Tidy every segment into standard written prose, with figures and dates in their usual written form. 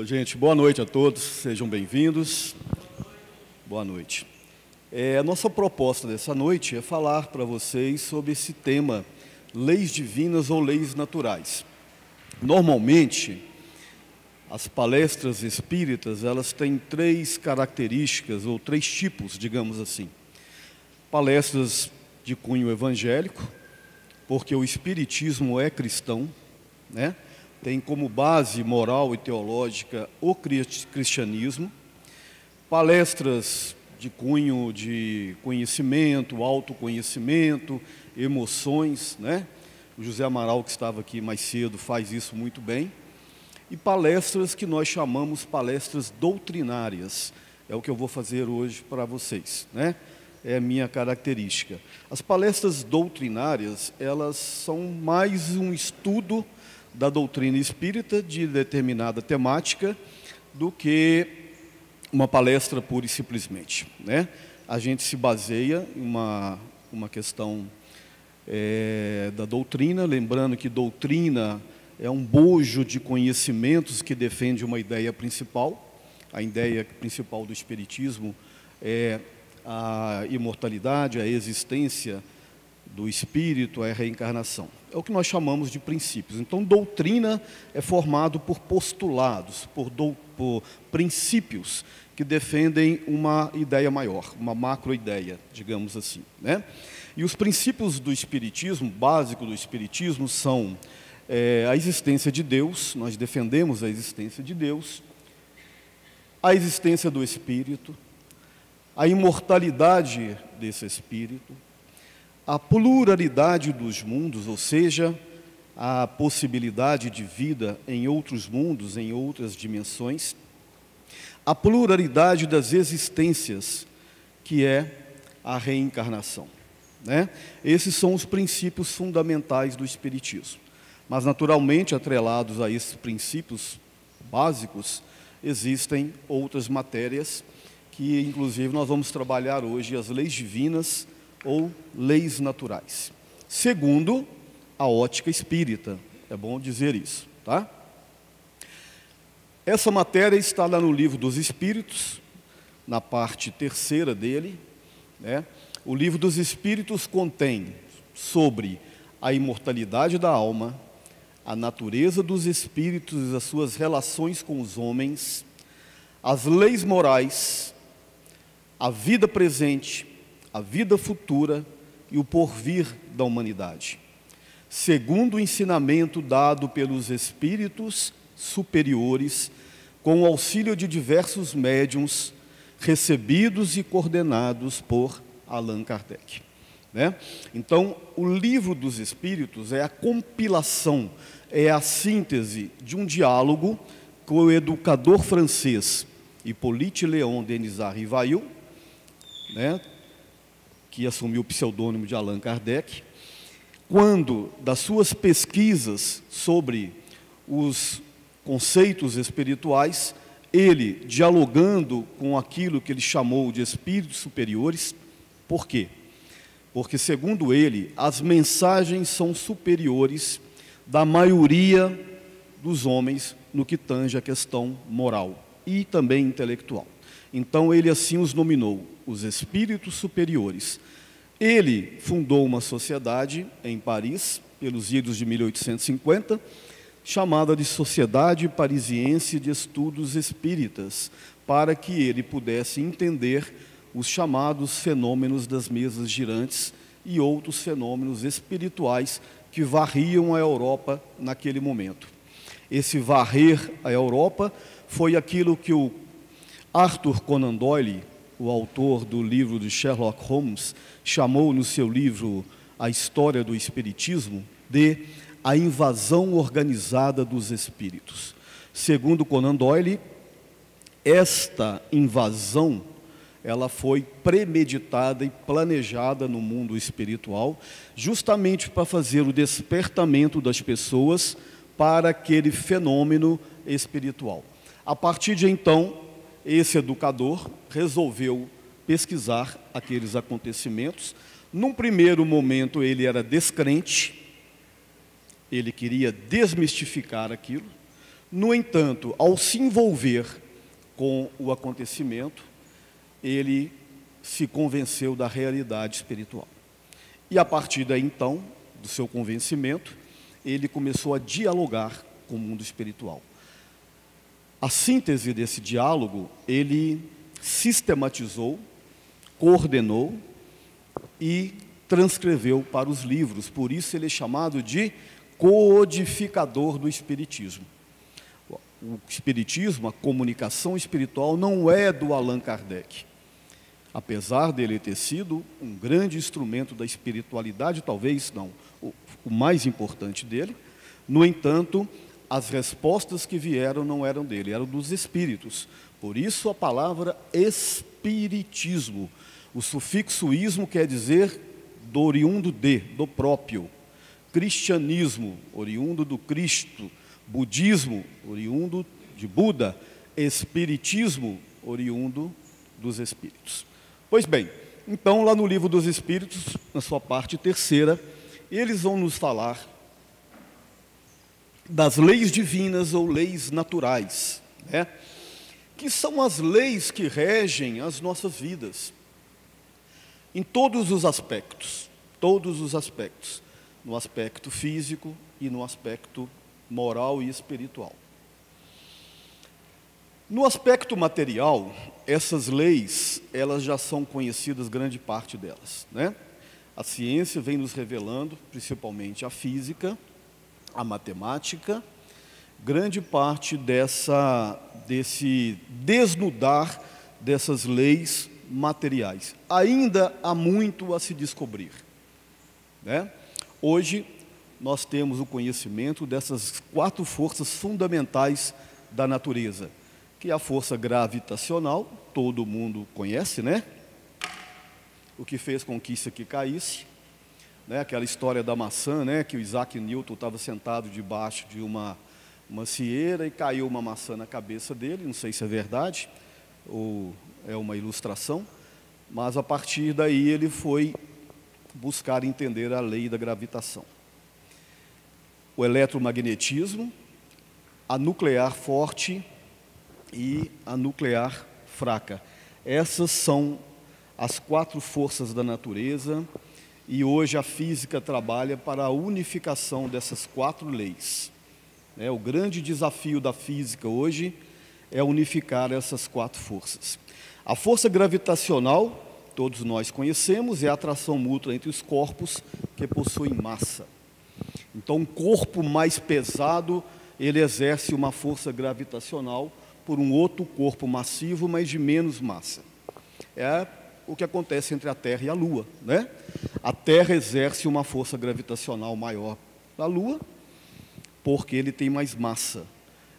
Gente, boa noite a todos, sejam bem-vindos. Boa noite. A nossa proposta dessa noite é falar para vocês sobre esse tema, leis divinas ou leis naturais. Normalmente, as palestras espíritas, elas têm três características, ou três tipos, digamos assim. Palestras de cunho evangélico, porque o espiritismo é cristão, né? Tem como base moral e teológica o cristianismo. Palestras de cunho de conhecimento, autoconhecimento, emoções, né? O José Amaral, que estava aqui mais cedo, faz isso muito bem. E palestras que nós chamamos palestras doutrinárias. É o que eu vou fazer hoje para vocês, né? É a minha característica. As palestras doutrinárias, elas são mais um estudo da doutrina espírita de determinada temática do que uma palestra pura e simplesmente, né? A gente se baseia em uma questão da doutrina, lembrando que doutrina é um bojo de conhecimentos que defende uma ideia principal. A ideia principal do espiritismo é a imortalidade, a existência do espírito, a reencarnação. É o que nós chamamos de princípios. Então, doutrina é formado por postulados, por princípios que defendem uma ideia maior, uma macroideia, digamos assim, né? E os princípios do espiritismo, básico do espiritismo, são a existência de Deus, nós defendemos a existência de Deus, a existência do espírito, a imortalidade desse espírito, a pluralidade dos mundos, ou seja, a possibilidade de vida em outros mundos, em outras dimensões, a pluralidade das existências, que é a reencarnação, né? Esses são os princípios fundamentais do espiritismo. Mas, naturalmente, atrelados a esses princípios básicos, existem outras matérias que, inclusive, nós vamos trabalhar hoje, as leis divinas ou leis naturais, segundo a ótica espírita. É bom dizer isso, tá? Essa matéria está lá no Livro dos Espíritos, na parte terceira dele, né? O Livro dos Espíritos contém sobre a imortalidade da alma, a natureza dos espíritos e as suas relações com os homens, as leis morais, a vida presente, a vida futura e o porvir da humanidade, segundo o ensinamento dado pelos espíritos superiores, com o auxílio de diversos médiuns, recebidos e coordenados por Allan Kardec, né? Então, o Livro dos Espíritos é a compilação, é a síntese de um diálogo com o educador francês Hippolyte Léon Denisard Rivail, né, que assumiu o pseudônimo de Allan Kardec, quando, das suas pesquisas sobre os conceitos espirituais, ele, dialogando com aquilo que ele chamou de espíritos superiores. Por quê? Porque, segundo ele, as mensagens são superiores da maioria dos homens no que tange a questão moral e também intelectual. Então, ele assim os nominou, os espíritos superiores. Ele fundou uma sociedade em Paris, pelos idos de 1850, chamada de Sociedade Parisiense de Estudos Espíritas, para que ele pudesse entender os chamados fenômenos das mesas girantes e outros fenômenos espirituais que varriam a Europa naquele momento. Esse varrer a Europa foi aquilo que o Arthur Conan Doyle, o autor do livro de Sherlock Holmes, chamou no seu livro A História do Espiritismo de a invasão organizada dos espíritos. Segundo Conan Doyle, esta invasão ela foi premeditada e planejada no mundo espiritual, justamente para fazer o despertamento das pessoas para aquele fenômeno espiritual. A partir de então, esse educador resolveu pesquisar aqueles acontecimentos. Num primeiro momento, ele era descrente, ele queria desmistificar aquilo. No entanto, ao se envolver com o acontecimento, ele se convenceu da realidade espiritual. E a partir daí, então, do seu convencimento, ele começou a dialogar com o mundo espiritual. A síntese desse diálogo, ele sistematizou, coordenou e transcreveu para os livros. Por isso ele é chamado de codificador do Espiritismo. O Espiritismo, a comunicação espiritual, não é do Allan Kardec. Apesar dele ter sido um grande instrumento da espiritualidade, talvez não o mais importante dele, no entanto, as respostas que vieram não eram dele, eram dos espíritos. Por isso a palavra espiritismo. O sufixo ismo quer dizer do oriundo de, do próprio. Cristianismo, oriundo do Cristo. Budismo, oriundo de Buda. Espiritismo, oriundo dos espíritos. Pois bem, então lá no Livro dos Espíritos, na sua parte terceira, eles vão nos falar das leis divinas ou leis naturais, né? Que são as leis que regem as nossas vidas, em todos os aspectos, no aspecto físico e no aspecto moral e espiritual. No aspecto material, essas leis, elas já são conhecidas, grande parte delas, né? A ciência vem nos revelando, principalmente a física, a matemática, grande parte desse desnudar dessas leis materiais. Ainda há muito a se descobrir, né? Hoje, nós temos o conhecimento dessas 4 forças fundamentais da natureza, que é a força gravitacional, todo mundo conhece, né? O que fez com que isso aqui caísse, né? Aquela história da maçã, né? Que o Isaac Newton estava sentado debaixo de uma macieira e caiu uma maçã na cabeça dele, não sei se é verdade ou é uma ilustração, mas a partir daí ele foi buscar entender a lei da gravitação. O eletromagnetismo, a nuclear forte e a nuclear fraca. Essas são as 4 forças da natureza e hoje a física trabalha para a unificação dessas 4 leis. O grande desafio da física hoje é unificar essas 4 forças. A força gravitacional, todos nós conhecemos, é a atração mútua entre os corpos que possuem massa. Então, um corpo mais pesado, ele exerce uma força gravitacional por um outro corpo massivo, mas de menos massa. É o que acontece entre a Terra e a Lua, né? A Terra exerce uma força gravitacional maior da Lua, porque ele tem mais massa.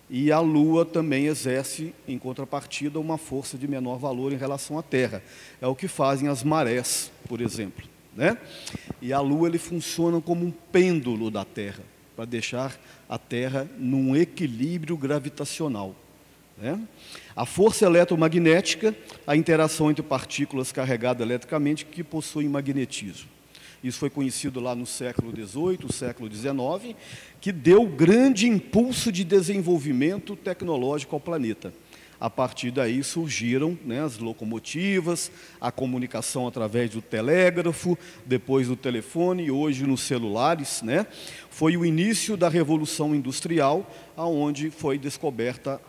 E a Lua também exerce, em contrapartida, uma força de menor valor em relação à Terra. É o que fazem as marés, por exemplo, né? E a Lua, ele funciona como um pêndulo da Terra, para deixar a Terra num equilíbrio gravitacional, né? A força eletromagnética, a interação entre partículas carregadas eletricamente que possuem magnetismo. Isso foi conhecido lá no século XVIII, século XIX, que deu grande impulso de desenvolvimento tecnológico ao planeta. A partir daí surgiram, né, as locomotivas, a comunicação através do telégrafo, depois do telefone e hoje nos celulares, né? Foi o início da Revolução Industrial, onde foi descoberta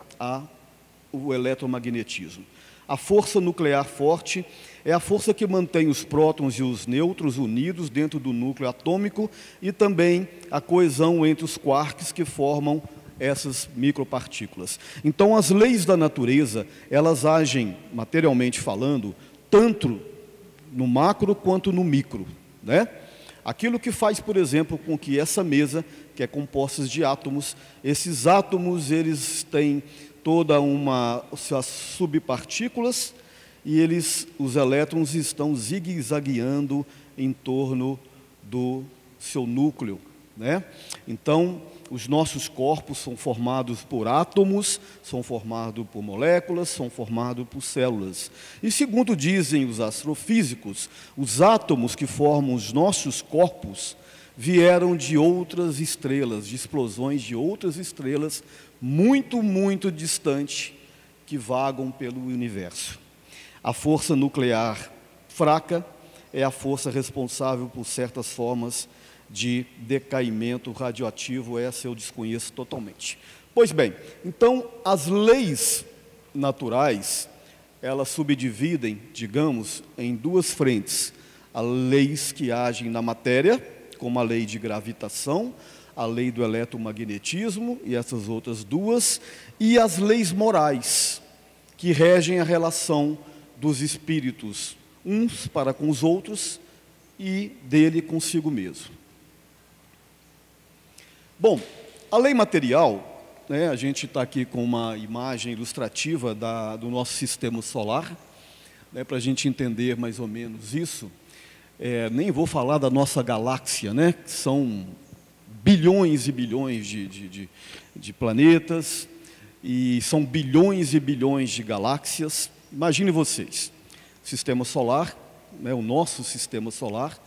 o eletromagnetismo. A força nuclear forte é a força que mantém os prótons e os nêutrons unidos dentro do núcleo atômico e também a coesão entre os quarks que formam essas micropartículas. Então, as leis da natureza, elas agem, materialmente falando, tanto no macro quanto no micro, né? Aquilo que faz, por exemplo, com que essa mesa, que é composta de átomos, esses átomos, eles têm toda suas subpartículas e os elétrons estão zigue-zagueando em torno do seu núcleo, né? Então, os nossos corpos são formados por átomos, são formados por moléculas, são formados por células. E segundo dizem os astrofísicos, os átomos que formam os nossos corpos vieram de outras estrelas, de explosões de outras estrelas muito, muito distante, que vagam pelo universo. A força nuclear fraca é a força responsável por certas formas de decaimento radioativo, essa eu desconheço totalmente. Pois bem, então as leis naturais, elas subdividem, digamos, em duas frentes: as leis que agem na matéria, como a lei de gravitação, a lei do eletromagnetismo e essas outras duas, e as leis morais, que regem a relação dos espíritos, uns para com os outros e dele consigo mesmo. Bom, a lei material, né, a gente está aqui com uma imagem ilustrativa do nosso sistema solar, né, para a gente entender mais ou menos isso. Nem vou falar da nossa galáxia, né, que são bilhões e bilhões de planetas, e são bilhões e bilhões de galáxias. Imagine vocês, sistema solar, né, o nosso sistema solar,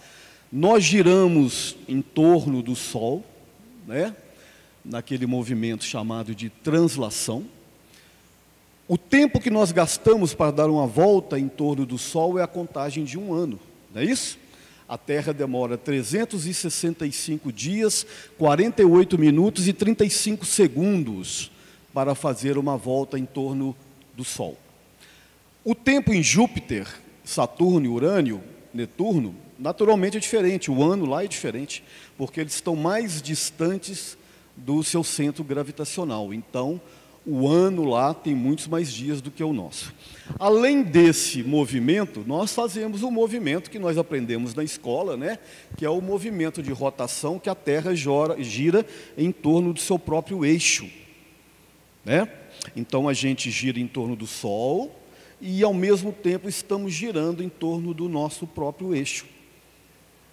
nós giramos em torno do Sol, né, naquele movimento chamado de translação. O tempo que nós gastamos para dar uma volta em torno do Sol é a contagem de um ano, não é isso? A Terra demora 365 dias, 48 minutos e 35 segundos para fazer uma volta em torno do Sol. O tempo em Júpiter, Saturno, Urânio, Netuno, naturalmente é diferente, o ano lá é diferente, porque eles estão mais distantes do seu centro gravitacional. Então, o ano lá tem muitos mais dias do que o nosso. Além desse movimento, nós fazemos um movimento que nós aprendemos na escola, né? Que é o movimento de rotação que a Terra gira em torno do seu próprio eixo, né? Então, a gente gira em torno do Sol e, ao mesmo tempo, estamos girando em torno do nosso próprio eixo,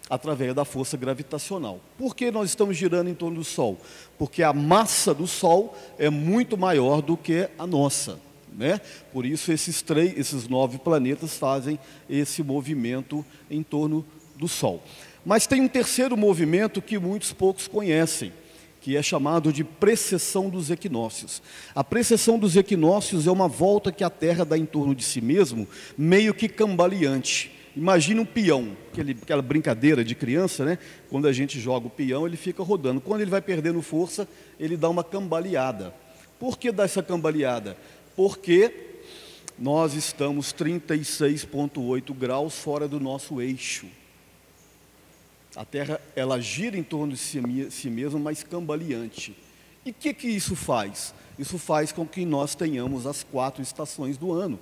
através da força gravitacional. Por que nós estamos girando em torno do Sol? Porque a massa do Sol é muito maior do que a nossa, né? Por isso esses 9 planetas fazem esse movimento em torno do Sol. Mas tem um terceiro movimento que muitos poucos conhecem, que é chamado de precessão dos equinócios. A precessão dos equinócios é uma volta que a Terra dá em torno de si mesmo, meio que cambaleante. Imagina um peão, aquela brincadeira de criança, né? Quando a gente joga o peão, ele fica rodando. Quando ele vai perdendo força, ele dá uma cambaleada. Por que dá essa cambaleada? Porque nós estamos 36,8 graus fora do nosso eixo. A Terra, ela gira em torno de si mesma, mas cambaleante. E o que isso faz? Isso faz com que nós tenhamos as 4 estações do ano: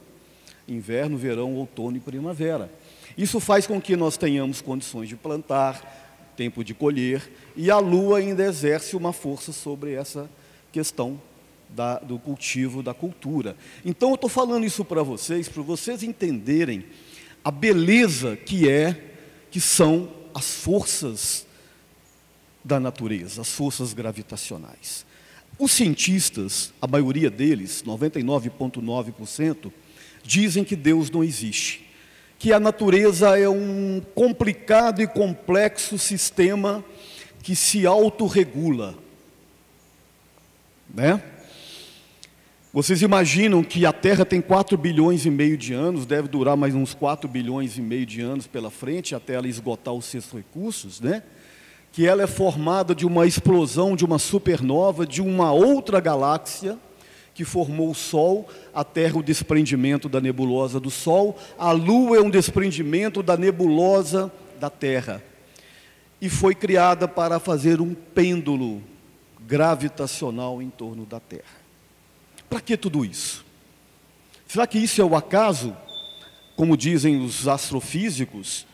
inverno, verão, outono e primavera. Isso faz com que nós tenhamos condições de plantar, tempo de colher, e a Lua ainda exerce uma força sobre essa questão do cultivo, da cultura. Então eu estou falando isso para vocês entenderem a beleza que são as forças da natureza, as forças gravitacionais. Os cientistas, a maioria deles, 99,9%, dizem que Deus não existe, que a natureza é um complicado e complexo sistema que se autorregula, né? Vocês imaginam que a Terra tem 4,5 bilhões de anos, deve durar mais uns 4,5 bilhões de anos pela frente, até ela esgotar os seus recursos, né? Que ela é formada de uma explosão, de uma supernova, de uma outra galáxia, que formou o Sol, a Terra o desprendimento da nebulosa do Sol, a Lua é um desprendimento da nebulosa da Terra, e foi criada para fazer um pêndulo gravitacional em torno da Terra. Para que tudo isso? Será que isso é o acaso, como dizem os astrofísicos,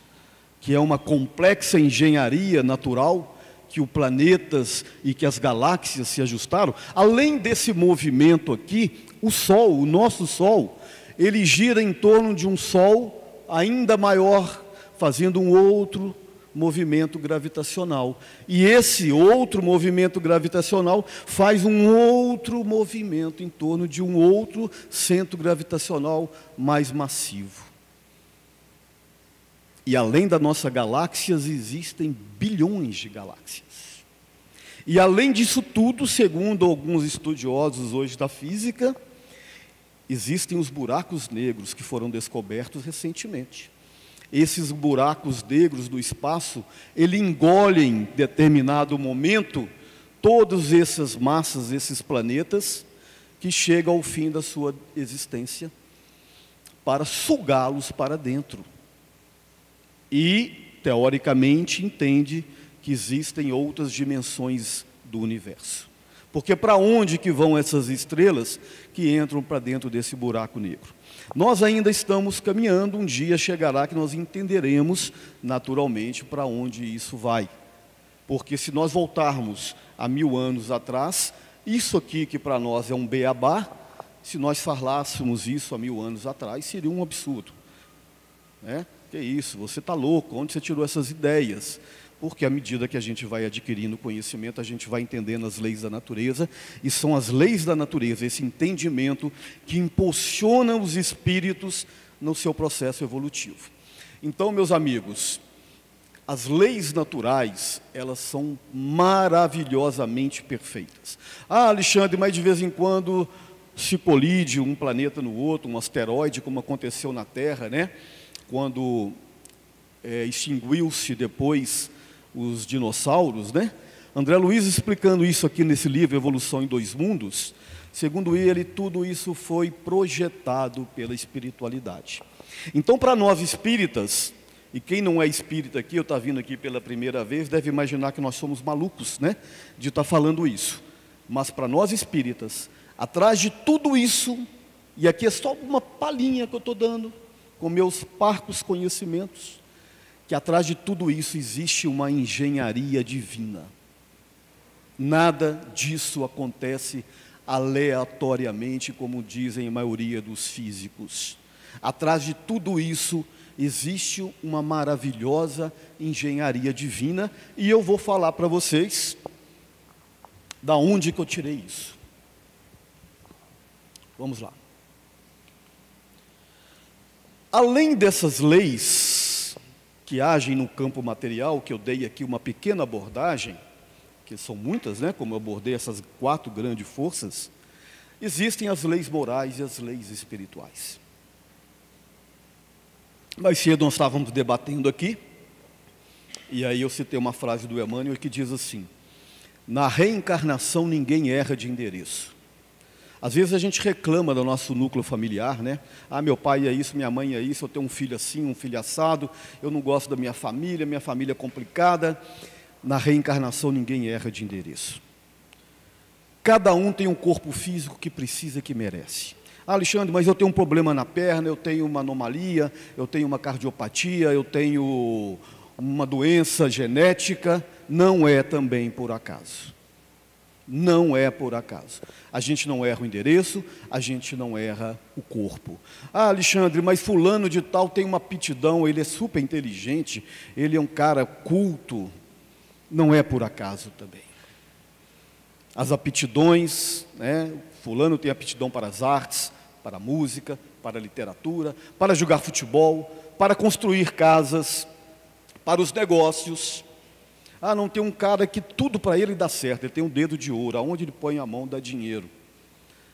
que é uma complexa engenharia natural, que os planetas e que as galáxias se ajustaram? Além desse movimento aqui, o Sol, o nosso Sol, ele gira em torno de um Sol ainda maior, fazendo um outro movimento gravitacional. E esse outro movimento gravitacional faz um outro movimento em torno de um outro centro gravitacional mais massivo. E além da nossa galáxia, existem bilhões de galáxias. E além disso tudo, segundo alguns estudiosos hoje da física, existem os buracos negros que foram descobertos recentemente. Esses buracos negros do espaço, ele engolem em determinado momento todas essas massas, esses planetas, que chegam ao fim da sua existência, para sugá-los para dentro. E, teoricamente, entende que existem outras dimensões do universo. Porque para onde que vão essas estrelas que entram para dentro desse buraco negro? Nós ainda estamos caminhando, um dia chegará que nós entenderemos naturalmente para onde isso vai. Porque se nós voltarmos a 1000 anos atrás, isso aqui que para nós é um beabá, se nós falássemos isso há 1000 anos atrás, seria um absurdo. Né? Que isso, você está louco, onde você tirou essas ideias? Porque à medida que a gente vai adquirindo conhecimento, a gente vai entendendo as leis da natureza, e são as leis da natureza, esse entendimento que impulsiona os espíritos no seu processo evolutivo. Então, meus amigos, as leis naturais, elas são maravilhosamente perfeitas. Ah, Alexandre, mas de vez em quando se colide um planeta no outro, um asteroide, como aconteceu na Terra, né? Quando extinguiu-se depois os dinossauros, né? André Luiz explicando isso aqui nesse livro, Evolução em Dois Mundos, segundo ele, tudo isso foi projetado pela espiritualidade. Então, para nós espíritas, e quem não é espírita aqui, eu está vindo aqui pela primeira vez, deve imaginar que nós somos malucos, né? De estar falando isso. Mas para nós espíritas, atrás de tudo isso, e aqui é só uma palhinha que eu estou dando, com meus parcos conhecimentos, que atrás de tudo isso existe uma engenharia divina. Nada disso acontece aleatoriamente, como dizem a maioria dos físicos. Atrás de tudo isso existe uma maravilhosa engenharia divina, e eu vou falar para vocês da onde que eu tirei isso. Vamos lá. Além dessas leis que agem no campo material, que eu dei aqui uma pequena abordagem, que são muitas, né, como eu abordei essas 4 grandes forças, existem as leis morais e as leis espirituais. Mais cedo nós estávamos debatendo aqui, e aí eu citei uma frase do Emmanuel que diz assim: na reencarnação ninguém erra de endereço. Às vezes a gente reclama do nosso núcleo familiar, né? Ah, meu pai é isso, minha mãe é isso, eu tenho um filho assim, um filho assado, eu não gosto da minha família é complicada. Na reencarnação ninguém erra de endereço. Cada um tem um corpo físico que precisa e que merece. Ah, Alexandre, mas eu tenho um problema na perna, eu tenho uma anomalia, eu tenho uma cardiopatia, eu tenho uma doença genética. Não é também por acaso. Não é por acaso. A gente não erra o endereço, a gente não erra o corpo. Ah, Alexandre, mas fulano de tal tem uma aptidão, ele é super inteligente, ele é um cara culto. Não é por acaso também. As aptidões, né? Fulano tem aptidão para as artes, para a música, para a literatura, para jogar futebol, para construir casas, para os negócios. Ah, não tem um cara que tudo para ele dá certo, ele tem um dedo de ouro, aonde ele põe a mão dá dinheiro.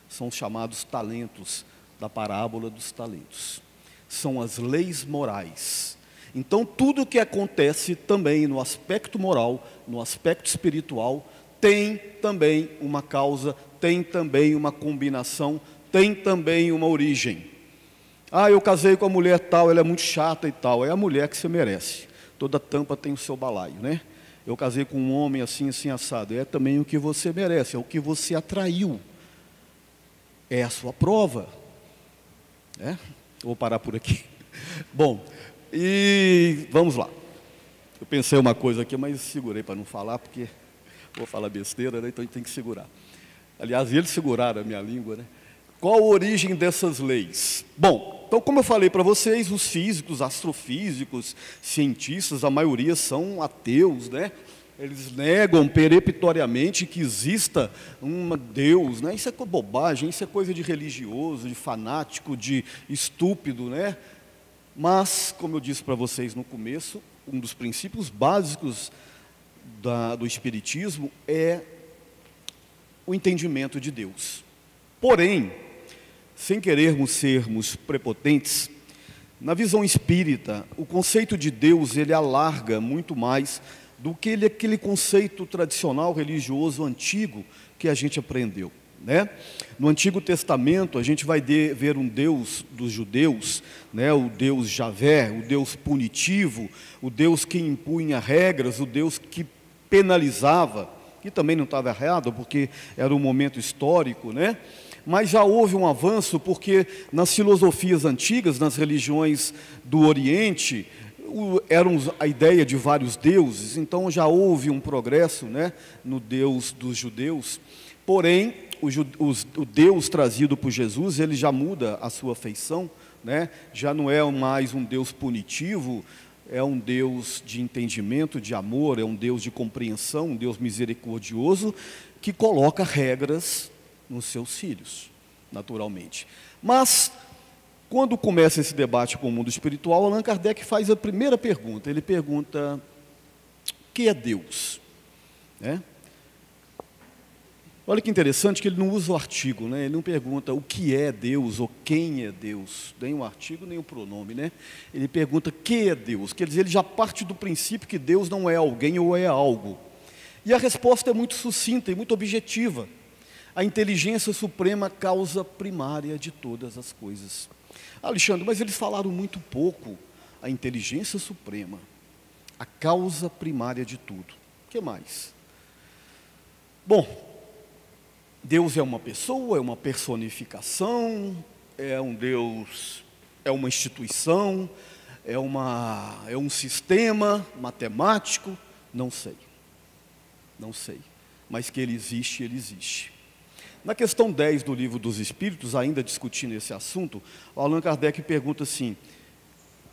São os chamados talentos, da parábola dos talentos. São as leis morais. Então, tudo o que acontece também no aspecto moral, no aspecto espiritual, tem também uma causa, tem também uma combinação, tem também uma origem. Ah, eu casei com a mulher tal, ela é muito chata e tal. É a mulher que você merece. Toda tampa tem o seu balaio, né? Eu casei com um homem assim, assim, assado. É também o que você merece, é o que você atraiu. É a sua prova. É? Vou parar por aqui. Bom, e vamos lá. Eu pensei uma coisa aqui, mas segurei para não falar, porque vou falar besteira, né? Então a gente tem que segurar. Aliás, eles seguraram a minha língua, né? Qual a origem dessas leis? Bom, então como eu falei para vocês, os físicos, astrofísicos, cientistas, a maioria são ateus, né? Eles negam peremptoriamente que exista um Deus, né? Isso é bobagem, isso é coisa de religioso, de fanático, de estúpido, né? Mas, como eu disse para vocês no começo, um dos princípios básicos do Espiritismo é o entendimento de Deus. Porém, sem querermos sermos prepotentes, na visão espírita, o conceito de Deus ele alarga muito mais do que aquele conceito tradicional religioso antigo que a gente aprendeu, né? No Antigo Testamento a gente vai ver um Deus dos judeus, né? O Deus Javé, o Deus punitivo, o Deus que impunha regras, o Deus que penalizava, que também não estava errado porque era um momento histórico, né? Mas já houve um avanço porque nas filosofias antigas, nas religiões do Oriente, eram a ideia de vários deuses, então já houve um progresso, né, no Deus dos judeus. Porém, o Deus trazido por Jesus, ele já muda a sua feição, né? Já não é mais um Deus punitivo, é um Deus de entendimento, de amor, é um Deus de compreensão, um Deus misericordioso, que coloca regras nos seus filhos, naturalmente. Mas, quando começa esse debate com o mundo espiritual, Allan Kardec faz a primeira pergunta. Ele pergunta: o que é Deus? Né? Olha que interessante que ele não usa o artigo, né? Ele não pergunta o que é Deus ou quem é Deus, nem o artigo, nem o pronome, né? Ele pergunta o que é Deus, quer dizer, ele já parte do princípio que Deus não é alguém ou é algo. E a resposta é muito sucinta e muito objetiva. A inteligência suprema, causa primária de todas as coisas. Alexandre, mas eles falaram muito pouco. A inteligência suprema, a causa primária de tudo. O que mais? Bom, Deus é uma pessoa, é uma personificação, é um Deus, é uma instituição, é um sistema matemático, não sei. Não sei. Mas que ele existe, ele existe. Na questão 10 do Livro dos Espíritos, ainda discutindo esse assunto, Allan Kardec pergunta assim: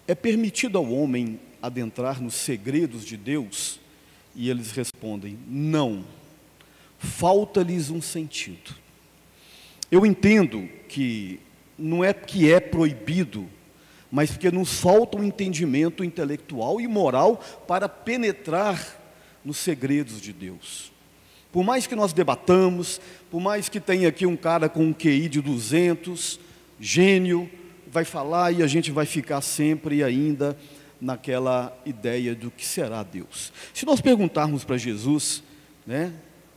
é permitido ao homem adentrar nos segredos de Deus? E eles respondem: não, falta-lhes um sentido. Eu entendo que não é que é proibido, mas porque nos falta um entendimento intelectual e moral para penetrar nos segredos de Deus. Por mais que nós debatamos, por mais que tenha aqui um cara com um QI de 200, gênio, vai falar e a gente vai ficar sempre ainda naquela ideia do que será Deus. Se nós perguntarmos para Jesus, né,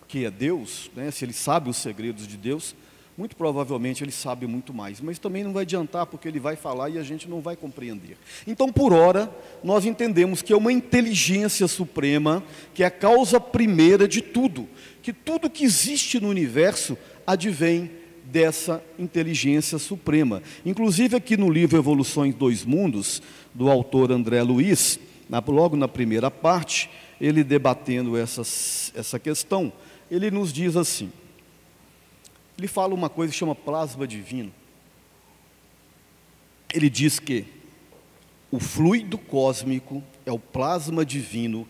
que é Deus, né, se ele sabe os segredos de Deus, muito provavelmente ele sabe muito mais, mas também não vai adiantar, porque ele vai falar e a gente não vai compreender. Então, por ora, nós entendemos que é uma inteligência suprema, que é a causa primeira de tudo, que tudo que existe no universo advém dessa inteligência suprema. Inclusive aqui no livro Evoluções dos Mundos, do autor André Luiz, logo na primeira parte, ele debatendo essa questão, ele nos diz assim, ele fala uma coisa que chama plasma divino. Ele diz que o fluido cósmico é o plasma divino,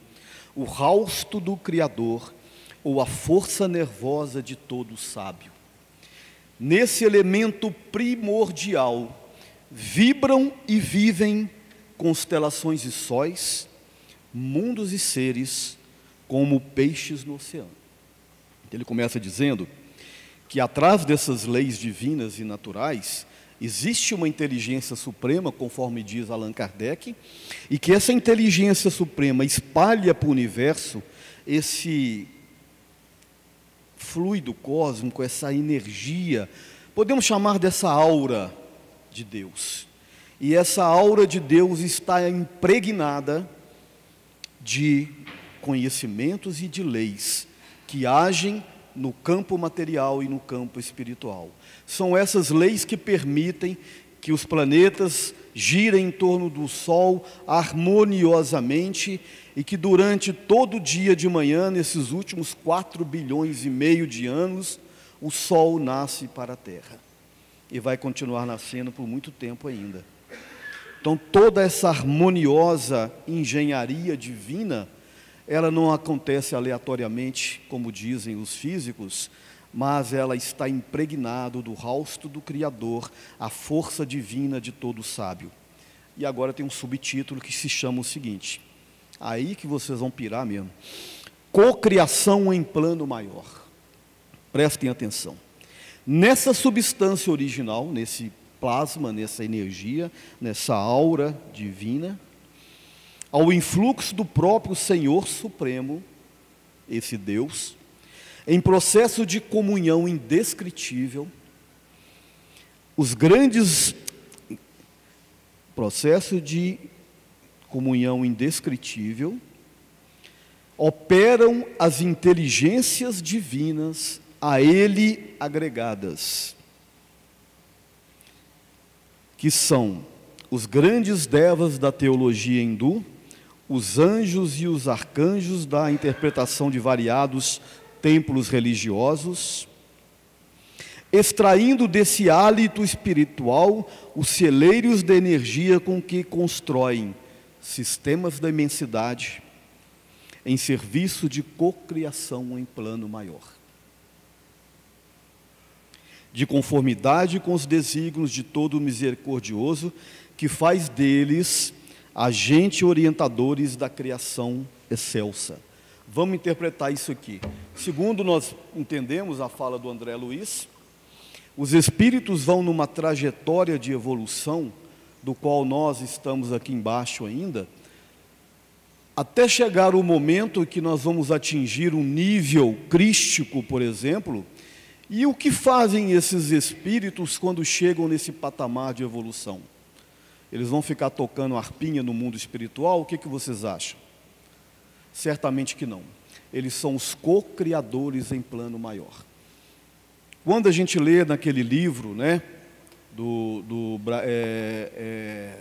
o hausto do Criador, ou a força nervosa de todo sábio. Nesse elemento primordial, vibram e vivem constelações e sóis, mundos e seres, como peixes no oceano. Ele começa dizendo que atrás dessas leis divinas e naturais, existe uma inteligência suprema, conforme diz Allan Kardec, e que essa inteligência suprema espalha para o universo esse fluido cósmico, essa energia, podemos chamar dessa aura de Deus. E essa aura de Deus está impregnada de conhecimentos e de leis que agem no campo material e no campo espiritual. São essas leis que permitem que os planetas girem em torno do Sol harmoniosamente e que durante todo o dia de manhã, nesses últimos 4,5 bilhões de anos, o Sol nasce para a Terra e vai continuar nascendo por muito tempo ainda. Então, toda essa harmoniosa engenharia divina, ela não acontece aleatoriamente, como dizem os físicos, mas ela está impregnada do hausto do Criador, a força divina de todo sábio. E agora tem um subtítulo que se chama o seguinte, aí que vocês vão pirar mesmo. Cocriação em plano maior. Prestem atenção. Nessa substância original, nesse plasma, nessa energia, nessa aura divina, ao influxo do próprio Senhor Supremo, esse Deus, em processo de comunhão indescritível, os grandes processo de comunhão indescritível, operam as inteligências divinas a ele agregadas, que são os grandes devas da teologia hindu, os anjos e os arcanjos da interpretação de variados templos religiosos, extraindo desse hálito espiritual os celeiros da energia com que constroem sistemas da imensidade em serviço de cocriação em plano maior, de conformidade com os desígnios de todo o misericordioso, que faz deles agentes orientadores da criação excelsa. Vamos interpretar isso aqui. Segundo nós entendemos a fala do André Luiz, os espíritos vão numa trajetória de evolução, do qual nós estamos aqui embaixo ainda, até chegar o momento que nós vamos atingir um nível crístico, por exemplo. E o que fazem esses espíritos quando chegam nesse patamar de evolução? Eles vão ficar tocando harpinha no mundo espiritual? O que vocês acham? Certamente que não. Eles são os co-criadores em plano maior. Quando a gente lê naquele livro, né,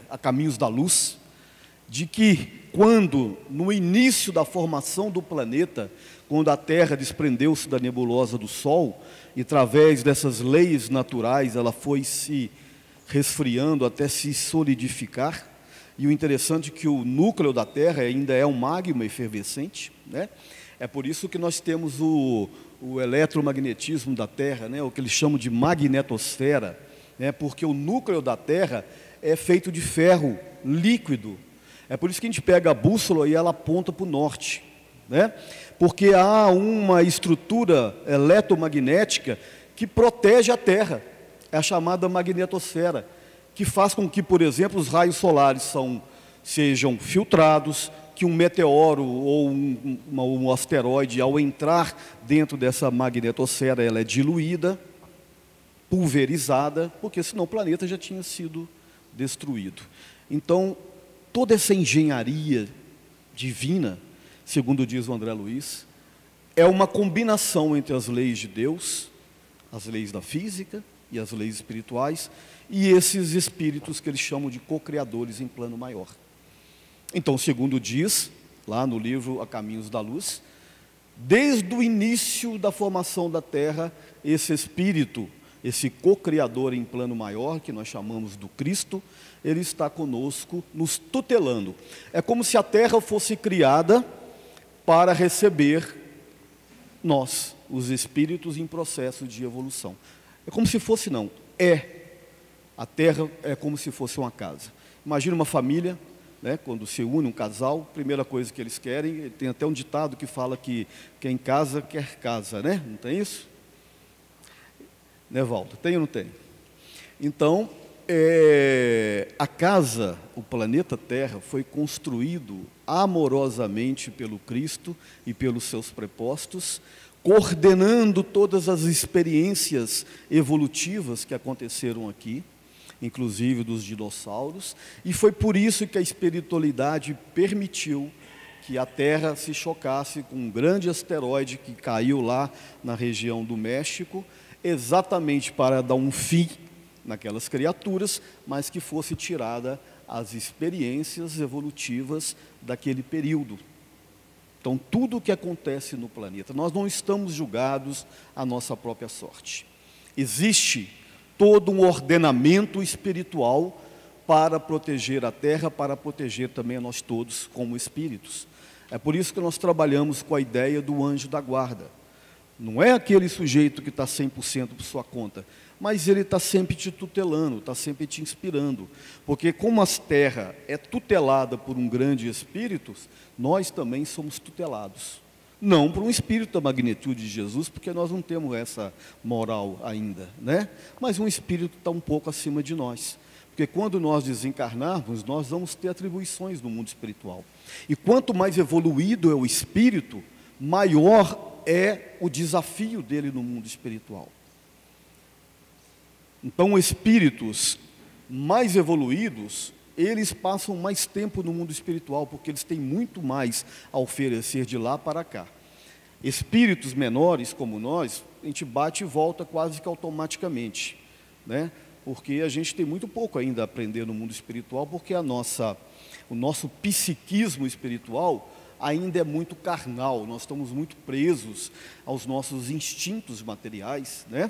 A Caminhos da Luz, de que quando, no início da formação do planeta, quando a Terra desprendeu-se da nebulosa do Sol, e através dessas leis naturais, ela foi se resfriando até se solidificar, e o interessante é que o núcleo da Terra ainda é um magma efervescente, né? É por isso que nós temos o eletromagnetismo da Terra, né? O que eles chamam de magnetosfera, né? Porque o núcleo da Terra é feito de ferro líquido. É por isso que a gente pega a bússola e ela aponta para o norte, né? Porque há uma estrutura eletromagnética que protege a Terra, é a chamada magnetosfera, que faz com que, por exemplo, os raios solares sejam filtrados, que um meteoro ou um asteroide, ao entrar dentro dessa magnetosfera, ela é diluída, pulverizada, porque senão o planeta já tinha sido destruído. Então, toda essa engenharia divina, segundo diz o André Luiz, é uma combinação entre as leis de Deus, as leis da física e as leis espirituais, e esses espíritos que eles chamam de co-criadores em plano maior. Então, segundo diz, lá no livro A Caminhos da Luz, desde o início da formação da Terra, esse espírito, esse co-criador em plano maior, que nós chamamos do Cristo, ele está conosco, nos tutelando. É como se a Terra fosse criada para receber nós, os espíritos em processo de evolução. É como se fosse, não, a Terra é como se fosse uma casa. Imagina uma família, né, quando se une um casal, a primeira coisa que eles querem, tem até um ditado que fala que quem casa quer casa, né? Não tem isso? Né, Valdo? Tem ou não tem? Então, a casa, o planeta Terra, foi construído amorosamente pelo Cristo e pelos seus prepostos, coordenando todas as experiências evolutivas que aconteceram aqui, inclusive dos dinossauros, e foi por isso que a espiritualidade permitiu que a Terra se chocasse com um grande asteroide que caiu lá na região do México, exatamente para dar um fim naquelas criaturas, mas que fosse tirada as experiências evolutivas daquele período. Então, tudo o que acontece no planeta, nós não estamos julgados à nossa própria sorte. Existe todo um ordenamento espiritual para proteger a Terra, para proteger também a nós todos como espíritos. É por isso que nós trabalhamos com a ideia do anjo da guarda. Não é aquele sujeito que está 100% por sua conta, mas ele está sempre te tutelando, está sempre te inspirando. Porque como a Terra é tutelada por um grande espírito, nós também somos tutelados. Não para um espírito da magnitude de Jesus, porque nós não temos essa moral ainda, né? Mas um espírito que está um pouco acima de nós. Porque quando nós desencarnarmos, nós vamos ter atribuições no mundo espiritual. E quanto mais evoluído é o espírito, maior é o desafio dele no mundo espiritual. Então, espíritos mais evoluídos, eles passam mais tempo no mundo espiritual, porque eles têm muito mais a oferecer de lá para cá. Espíritos menores como nós, a gente bate e volta quase que automaticamente, né? Porque a gente tem muito pouco ainda a aprender no mundo espiritual, porque o nosso psiquismo espiritual ainda é muito carnal, nós estamos muito presos aos nossos instintos materiais, né?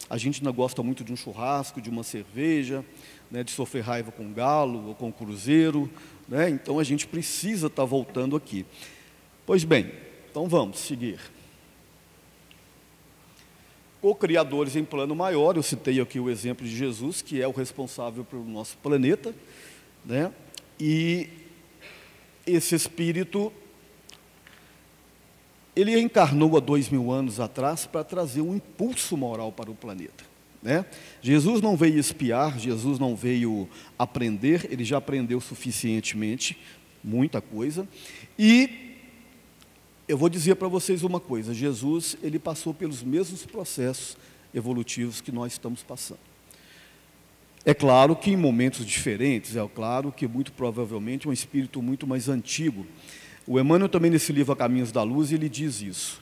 A gente ainda gosta muito de um churrasco, de uma cerveja, né, de sofrer raiva com galo ou com cruzeiro, né? Então a gente precisa estar voltando aqui. Pois bem, então vamos seguir. Co-criadores em plano maior, eu citei aqui o exemplo de Jesus, que é o responsável pelo nosso planeta, né? E esse espírito, ele encarnou há 2000 anos atrás para trazer um impulso moral para o planeta, né? Jesus não veio espiar, Jesus não veio aprender, ele já aprendeu suficientemente, muita coisa. E eu vou dizer para vocês uma coisa, Jesus, ele passou pelos mesmos processos evolutivos que nós estamos passando. É claro que em momentos diferentes, é claro que muito provavelmente um espírito muito mais antigo. O Emmanuel também nesse livro A Caminhos da Luz, ele diz isso.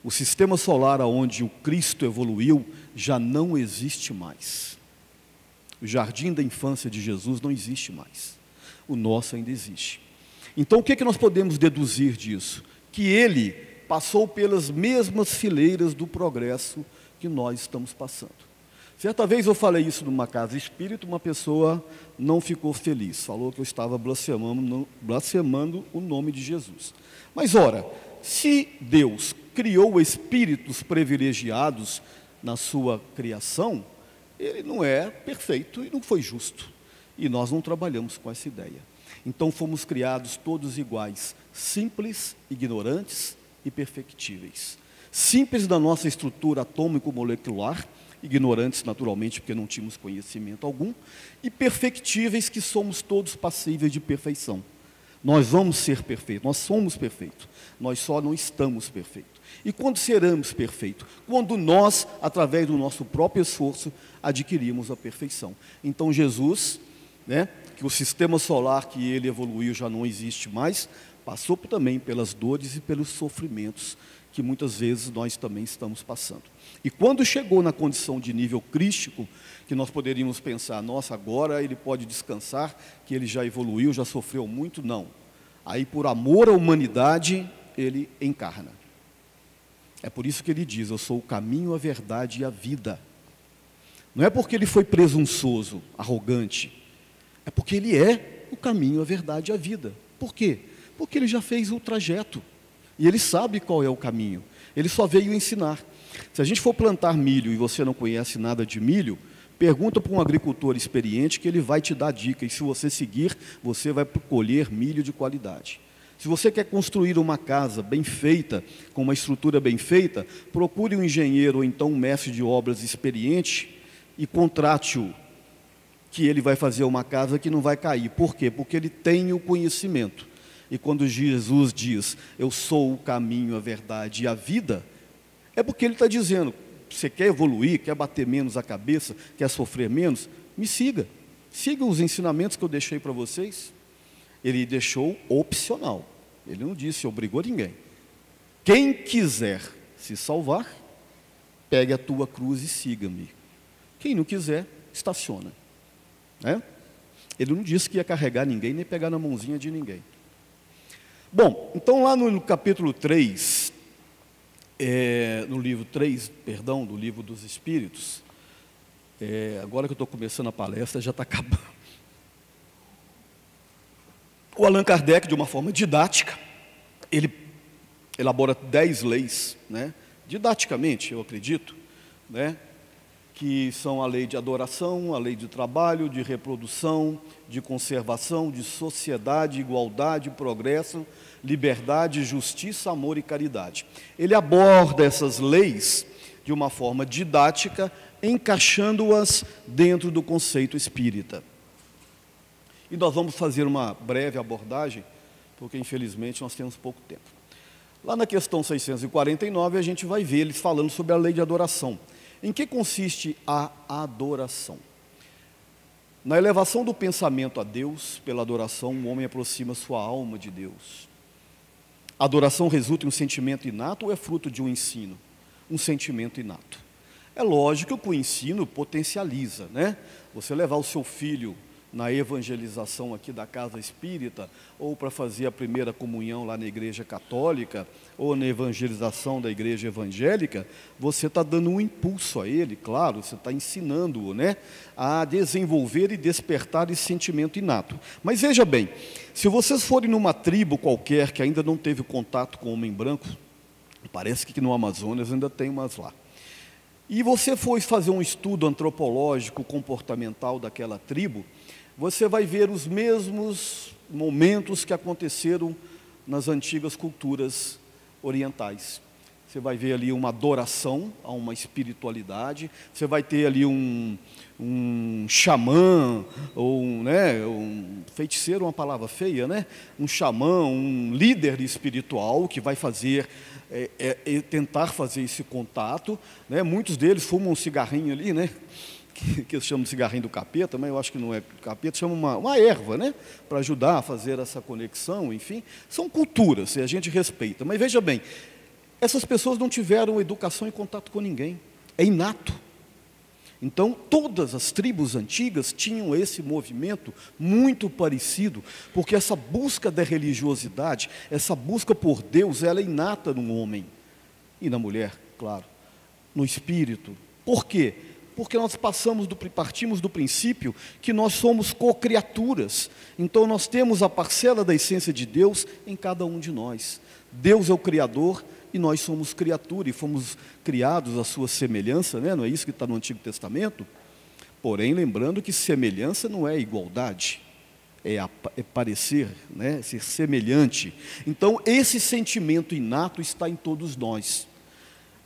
O sistema solar onde o Cristo evoluiu já não existe mais. O jardim da infância de Jesus não existe mais. O nosso ainda existe. Então o que nós podemos deduzir disso? Que ele passou pelas mesmas fileiras do progresso que nós estamos passando. Certa vez eu falei isso numa casa espírita, uma pessoa não ficou feliz, falou que eu estava blasfemando o nome de Jesus. Mas ora, se Deus criou espíritos privilegiados na sua criação, ele não é perfeito e não foi justo. E nós não trabalhamos com essa ideia. Então fomos criados todos iguais, simples, ignorantes e perfectíveis. Simples da nossa estrutura atômico-molecular, ignorantes naturalmente porque não tínhamos conhecimento algum, e perfectíveis que somos todos passíveis de perfeição. Nós vamos ser perfeitos, nós somos perfeitos, nós só não estamos perfeitos. E quando seremos perfeitos? Quando nós, através do nosso próprio esforço, adquirimos a perfeição. Então Jesus, né, que o sistema solar que ele evoluiu já não existe mais, passou também pelas dores e pelos sofrimentos que muitas vezes nós também estamos passando. E quando chegou na condição de nível crístico, que nós poderíamos pensar, nossa, agora ele pode descansar, que ele já evoluiu, já sofreu muito, não. Aí por amor à humanidade, ele encarna. É por isso que ele diz, eu sou o caminho, a verdade e a vida. Não é porque ele foi presunçoso, arrogante, é porque ele é o caminho, a verdade e a vida. Por quê? Porque ele já fez o trajeto. E ele sabe qual é o caminho. Ele só veio ensinar. Se a gente for plantar milho e você não conhece nada de milho, pergunta para um agricultor experiente que ele vai te dar dica. E se você seguir, você vai colher milho de qualidade. Se você quer construir uma casa bem feita, com uma estrutura bem feita, procure um engenheiro ou então um mestre de obras experiente e contrate-o, que ele vai fazer uma casa que não vai cair. Por quê? Porque ele tem o conhecimento. E quando Jesus diz, eu sou o caminho, a verdade e a vida, é porque ele está dizendo, você quer evoluir, quer bater menos a cabeça, quer sofrer menos, me siga. Siga os ensinamentos que eu deixei para vocês. Ele deixou opcional. Ele não disse, obrigou ninguém. Quem quiser se salvar, pegue a tua cruz e siga-me. Quem não quiser, estaciona. Né? Ele não disse que ia carregar ninguém, nem pegar na mãozinha de ninguém. Bom, então lá no capítulo 3, no livro 3, perdão, do livro dos Espíritos, agora que eu estou começando a palestra, já está acabando. O Allan Kardec, de uma forma didática, ele elabora 10 leis, né? Didaticamente, eu acredito, né? que são a lei de adoração, a lei de trabalho, de reprodução, de conservação, de sociedade, igualdade, progresso, liberdade, justiça, amor e caridade. Ele aborda essas leis de uma forma didática, encaixando-as dentro do conceito espírita. E nós vamos fazer uma breve abordagem, porque infelizmente nós temos pouco tempo. Lá na questão 649 a gente vai ver eles falando sobre a lei de adoração. Em que consiste a adoração? Na elevação do pensamento a Deus, pela adoração, o homem aproxima sua alma de Deus. A adoração resulta em um sentimento inato ou é fruto de um ensino? Um sentimento inato. É lógico que o ensino potencializa, né? Você levar o seu filho na evangelização aqui da casa espírita, ou para fazer a primeira comunhão lá na igreja católica, ou na evangelização da igreja evangélica, você está dando um impulso a ele, claro, você está ensinando-o, né, a desenvolver e despertar esse sentimento inato. Mas veja bem, se vocês forem numa tribo qualquer que ainda não teve contato com o homem branco, parece que no Amazonas ainda tem umas lá, e você for fazer um estudo antropológico, comportamental daquela tribo, você vai ver os mesmos momentos que aconteceram nas antigas culturas orientais. Você vai ver ali uma adoração a uma espiritualidade, você vai ter ali um xamã, ou um feiticeiro, uma palavra feia, né? Um xamã, um líder espiritual que vai fazer, tentar fazer esse contato, né? Muitos deles fumam um cigarrinho ali, né? Que eles chamam de cigarrinho do capeta, mas eu acho que não é capeta, chama uma erva, né? Para ajudar a fazer essa conexão, enfim. São culturas, e a gente respeita. Mas veja bem, essas pessoas não tiveram educação e contato com ninguém. É inato. Então, todas as tribos antigas tinham esse movimento muito parecido, porque essa busca da religiosidade, essa busca por Deus, ela é inata no homem e na mulher, claro, no espírito. Por quê? Porque nós partimos do princípio que nós somos co-criaturas. Então nós temos a parcela da essência de Deus em cada um de nós. Deus é o Criador e nós somos criatura, e fomos criados à sua semelhança, né? Não é isso que está no Antigo Testamento? Porém, lembrando que semelhança não é igualdade, é parecer, né? Ser semelhante. Então esse sentimento inato está em todos nós.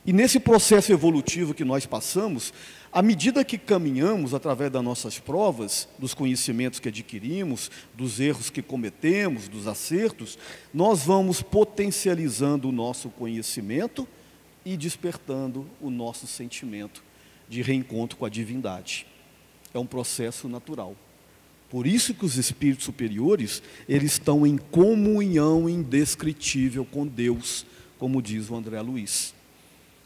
E nesse processo evolutivo que nós passamos, à medida que caminhamos através das nossas provas, dos conhecimentos que adquirimos, dos erros que cometemos, dos acertos, nós vamos potencializando o nosso conhecimento e despertando o nosso sentimento de reencontro com a divindade. É um processo natural. Por isso que os espíritos superiores, eles estão em comunhão indescritível com Deus, como diz o André Luiz.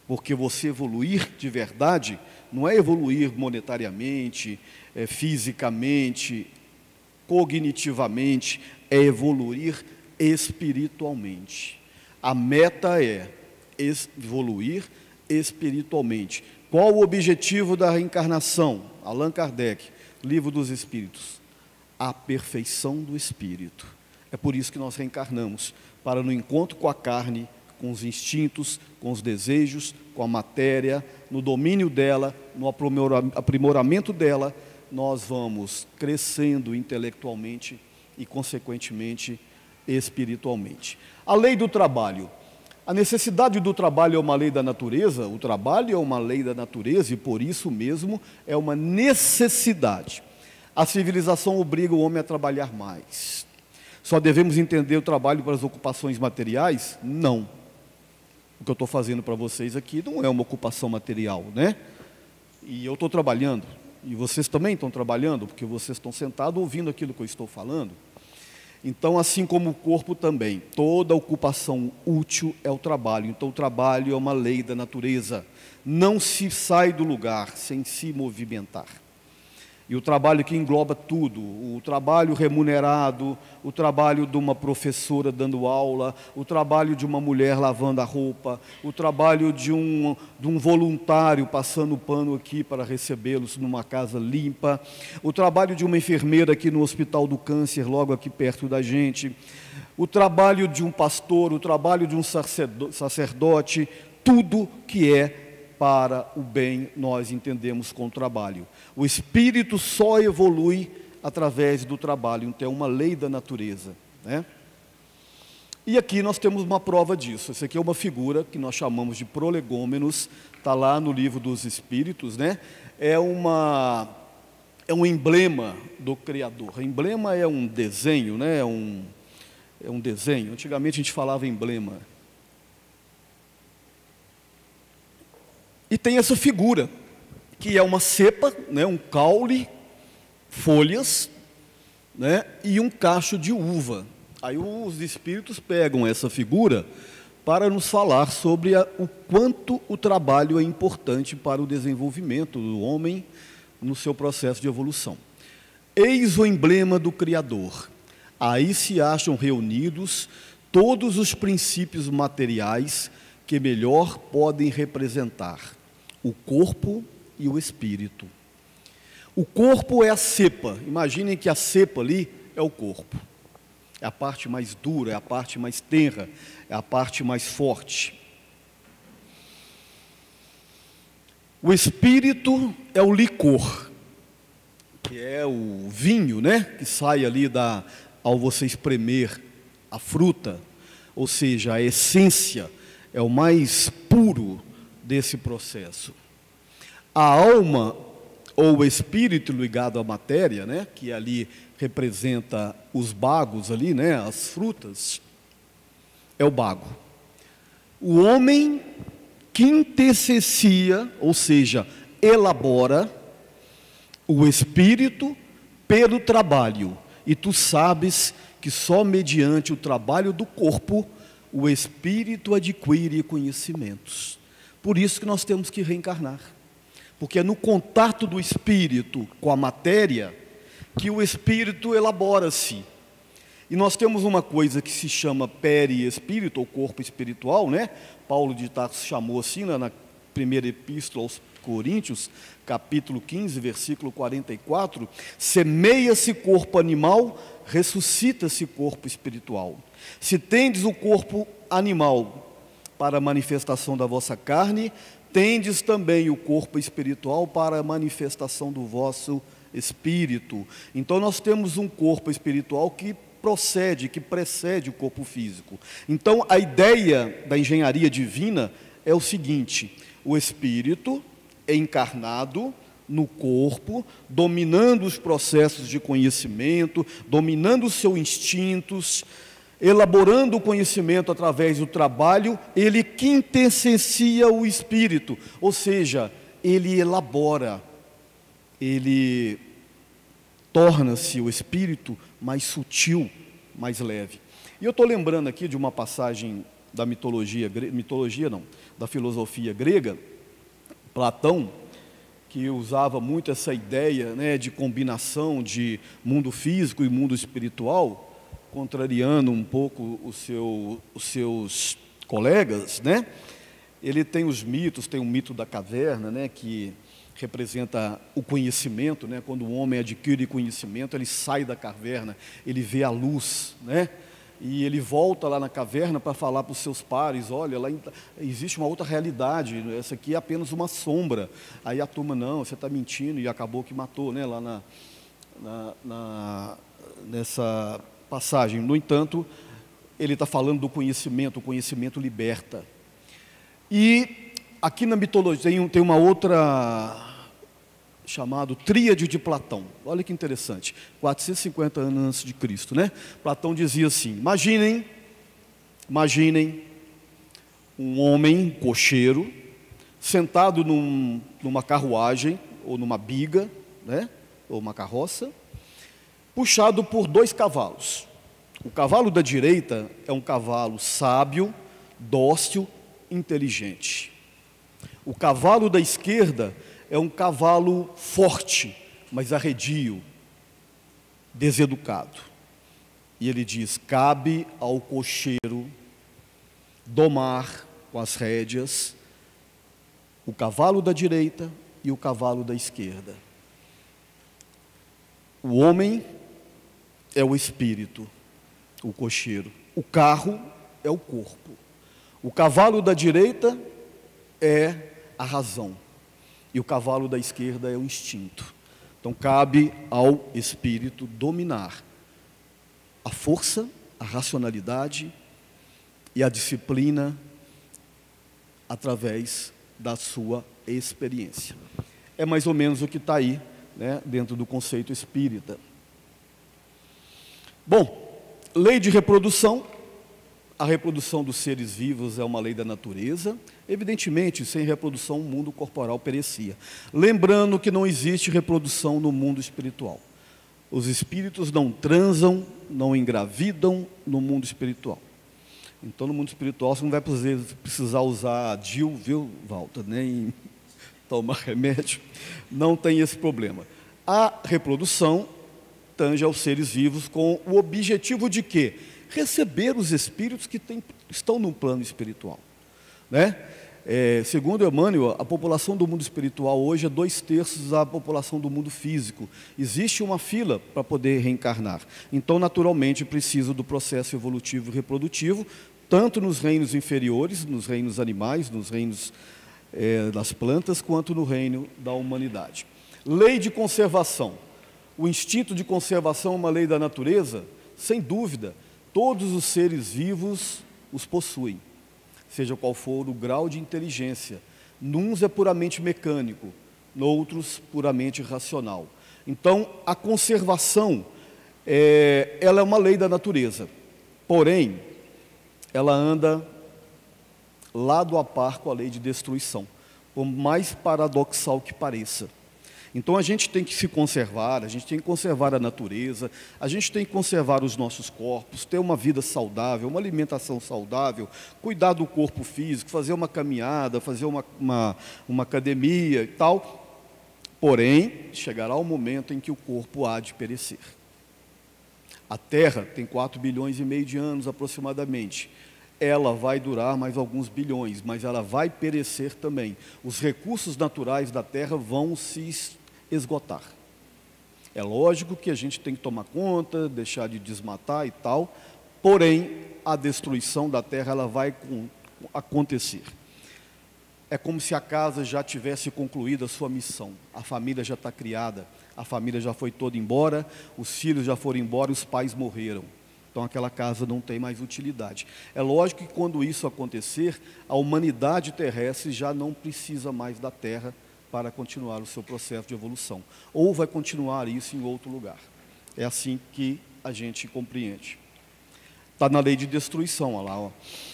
Porque você evoluir de verdade não é evoluir monetariamente, fisicamente, cognitivamente, é evoluir espiritualmente. A meta é evoluir espiritualmente. Qual o objetivo da reencarnação? Allan Kardec, Livro dos Espíritos. A perfeição do espírito. É por isso que nós reencarnamos, para no encontro com a carne, com os instintos, com os desejos, com a matéria, no domínio dela, no aprimoramento dela, nós vamos crescendo intelectualmente e, consequentemente, espiritualmente. A lei do trabalho. A necessidade do trabalho é uma lei da natureza, o trabalho é uma lei da natureza e, por isso mesmo, é uma necessidade. A civilização obriga o homem a trabalhar mais. Só devemos entender o trabalho para as ocupações materiais? Não. O que eu estou fazendo para vocês aqui não é uma ocupação material, né? E eu estou trabalhando, e vocês também estão trabalhando, porque vocês estão sentados ouvindo aquilo que eu estou falando. Então, assim como o corpo também, toda ocupação útil é o trabalho. Então, o trabalho é uma lei da natureza. Não se sai do lugar sem se movimentar. E o trabalho que engloba tudo, o trabalho remunerado, o trabalho de uma professora dando aula, o trabalho de uma mulher lavando a roupa, o trabalho de um voluntário passando pano aqui para recebê-los numa casa limpa, o trabalho de uma enfermeira aqui no Hospital do Câncer, logo aqui perto da gente, o trabalho de um pastor, o trabalho de um sacerdote, tudo que é para o bem, nós entendemos com o trabalho. O espírito só evolui através do trabalho, então é uma lei da natureza, né? E aqui nós temos uma prova disso. Essa aqui é uma figura que nós chamamos de prolegômenos, está lá no livro dos Espíritos, né? É um emblema do Criador. Emblema é um desenho, né? É um desenho. Antigamente a gente falava emblema. E tem essa figura, que é uma cepa, né? Um caule, folhas, né? E um cacho de uva. Aí os espíritos pegam essa figura para nos falar sobre o quanto o trabalho é importante para o desenvolvimento do homem no seu processo de evolução. Eis o emblema do Criador. Aí se acham reunidos todos os princípios materiais que melhor podem representar o corpo e o espírito. O corpo é a cepa. Imaginem que a cepa ali é o corpo. É a parte mais dura, é a parte mais tenra, é a parte mais forte. O espírito é o licor, que é o vinho, né? Que sai ali ao você espremer a fruta, ou seja, a essência, é o mais puro desse processo. A alma, ou o espírito ligado à matéria, né? Que ali representa os bagos ali, né, as frutas, é o bago. O homem quintessencia, ou seja, elabora o espírito pelo trabalho. E tu sabes que só mediante o trabalho do corpo o espírito adquire conhecimentos. Por isso que nós temos que reencarnar. Porque é no contato do espírito com a matéria que o espírito elabora-se. E nós temos uma coisa que se chama perispírito, ou corpo espiritual, né? Paulo de Tarso chamou assim, na primeira epístola aos Coríntios, capítulo 15, versículo 44, semeia-se corpo animal, ressuscita-se corpo espiritual. Se tendes o corpo animal para a manifestação da vossa carne, tendes também o corpo espiritual para a manifestação do vosso espírito. Então nós temos um corpo espiritual que precede o corpo físico. Então a ideia da engenharia divina é o seguinte: o espírito é encarnado no corpo, dominando os processos de conhecimento, dominando os seus instintos, elaborando o conhecimento através do trabalho, ele quintessencia o espírito, ou seja, ele elabora, ele torna-se o espírito mais sutil, mais leve. E eu estou lembrando aqui de uma passagem da da filosofia grega, Platão, que usava muito essa ideia, né, de combinação de mundo físico e mundo espiritual, contrariando um pouco os seus colegas, né? Ele tem os mitos, tem o mito da caverna, né, que representa o conhecimento, né? Quando o homem adquire conhecimento, ele sai da caverna, ele vê a luz, né? E ele volta lá na caverna para falar para os seus pares: olha, lá existe uma outra realidade, essa aqui é apenas uma sombra. Aí a turma: não, você está mentindo, e acabou que matou, né? Lá nessa passagem. No entanto, ele está falando do conhecimento, o conhecimento liberta. E aqui na mitologia tem uma outra chamado Tríade de Platão. Olha que interessante, 450 anos antes de Cristo, né? Platão dizia assim: imaginem um homem cocheiro sentado numa carruagem ou numa biga, né? Ou uma carroça, puxado por 2 cavalos. O cavalo da direita é um cavalo sábio, dócil, inteligente. O cavalo da esquerda é um cavalo forte, mas arredio, deseducado. E ele diz: cabe ao cocheiro domar com as rédeas o cavalo da direita e o cavalo da esquerda. O homem é o espírito, o cocheiro. O carro é o corpo. O cavalo da direita é a razão e o cavalo da esquerda é o instinto. Então cabe ao espírito dominar a força, a racionalidade e a disciplina através da sua experiência. É mais ou menos o que está aí, né, dentro do conceito espírita. Bom, lei de reprodução. A reprodução dos seres vivos é uma lei da natureza. Evidentemente, sem reprodução, o mundo corporal perecia. Lembrando que não existe reprodução no mundo espiritual. Os espíritos não transam, não engravidam no mundo espiritual. Então, no mundo espiritual, você não vai precisar usar DIU, viu, Walter, nem tomar remédio. Não tem esse problema. A reprodução tange aos seres vivos com o objetivo de quê? Receber os espíritos que estão no plano espiritual, né? Segundo Emmanuel, a população do mundo espiritual hoje é 2/3 da população do mundo físico. Existe uma fila para poder reencarnar. Então, naturalmente, precisa do processo evolutivo e reprodutivo, tanto nos reinos inferiores, nos reinos animais, nos reinos das plantas, quanto no reino da humanidade. Lei de conservação. O instinto de conservação é uma lei da natureza? Sem dúvida. Todos os seres vivos os possuem, seja qual for o grau de inteligência. Nuns é puramente mecânico, noutros puramente racional. Então, a conservação, ela é uma lei da natureza, porém, ela anda lado a par com a lei de destruição, por mais paradoxal que pareça. Então, a gente tem que se conservar, a gente tem que conservar a natureza, a gente tem que conservar os nossos corpos, ter uma vida saudável, uma alimentação saudável, cuidar do corpo físico, fazer uma caminhada, fazer uma academia e tal. Porém, chegará o momento em que o corpo há de perecer. A Terra tem 4,5 bilhões de anos aproximadamente. Ela vai durar mais alguns bilhões, mas ela vai perecer também. Os recursos naturais da Terra vão se esgotar. É lógico que a gente tem que tomar conta, deixar de desmatar e tal, porém, a destruição da Terra ela vai acontecer. É como se a casa já tivesse concluído a sua missão, a família já está criada, a família já foi toda embora, os filhos já foram embora, os pais morreram. Então, aquela casa não tem mais utilidade. É lógico que, quando isso acontecer, a humanidade terrestre já não precisa mais da Terra para continuar o seu processo de evolução. Ou vai continuar isso em outro lugar. É assim que a gente compreende. Está na lei de destruição, olha lá. Ó.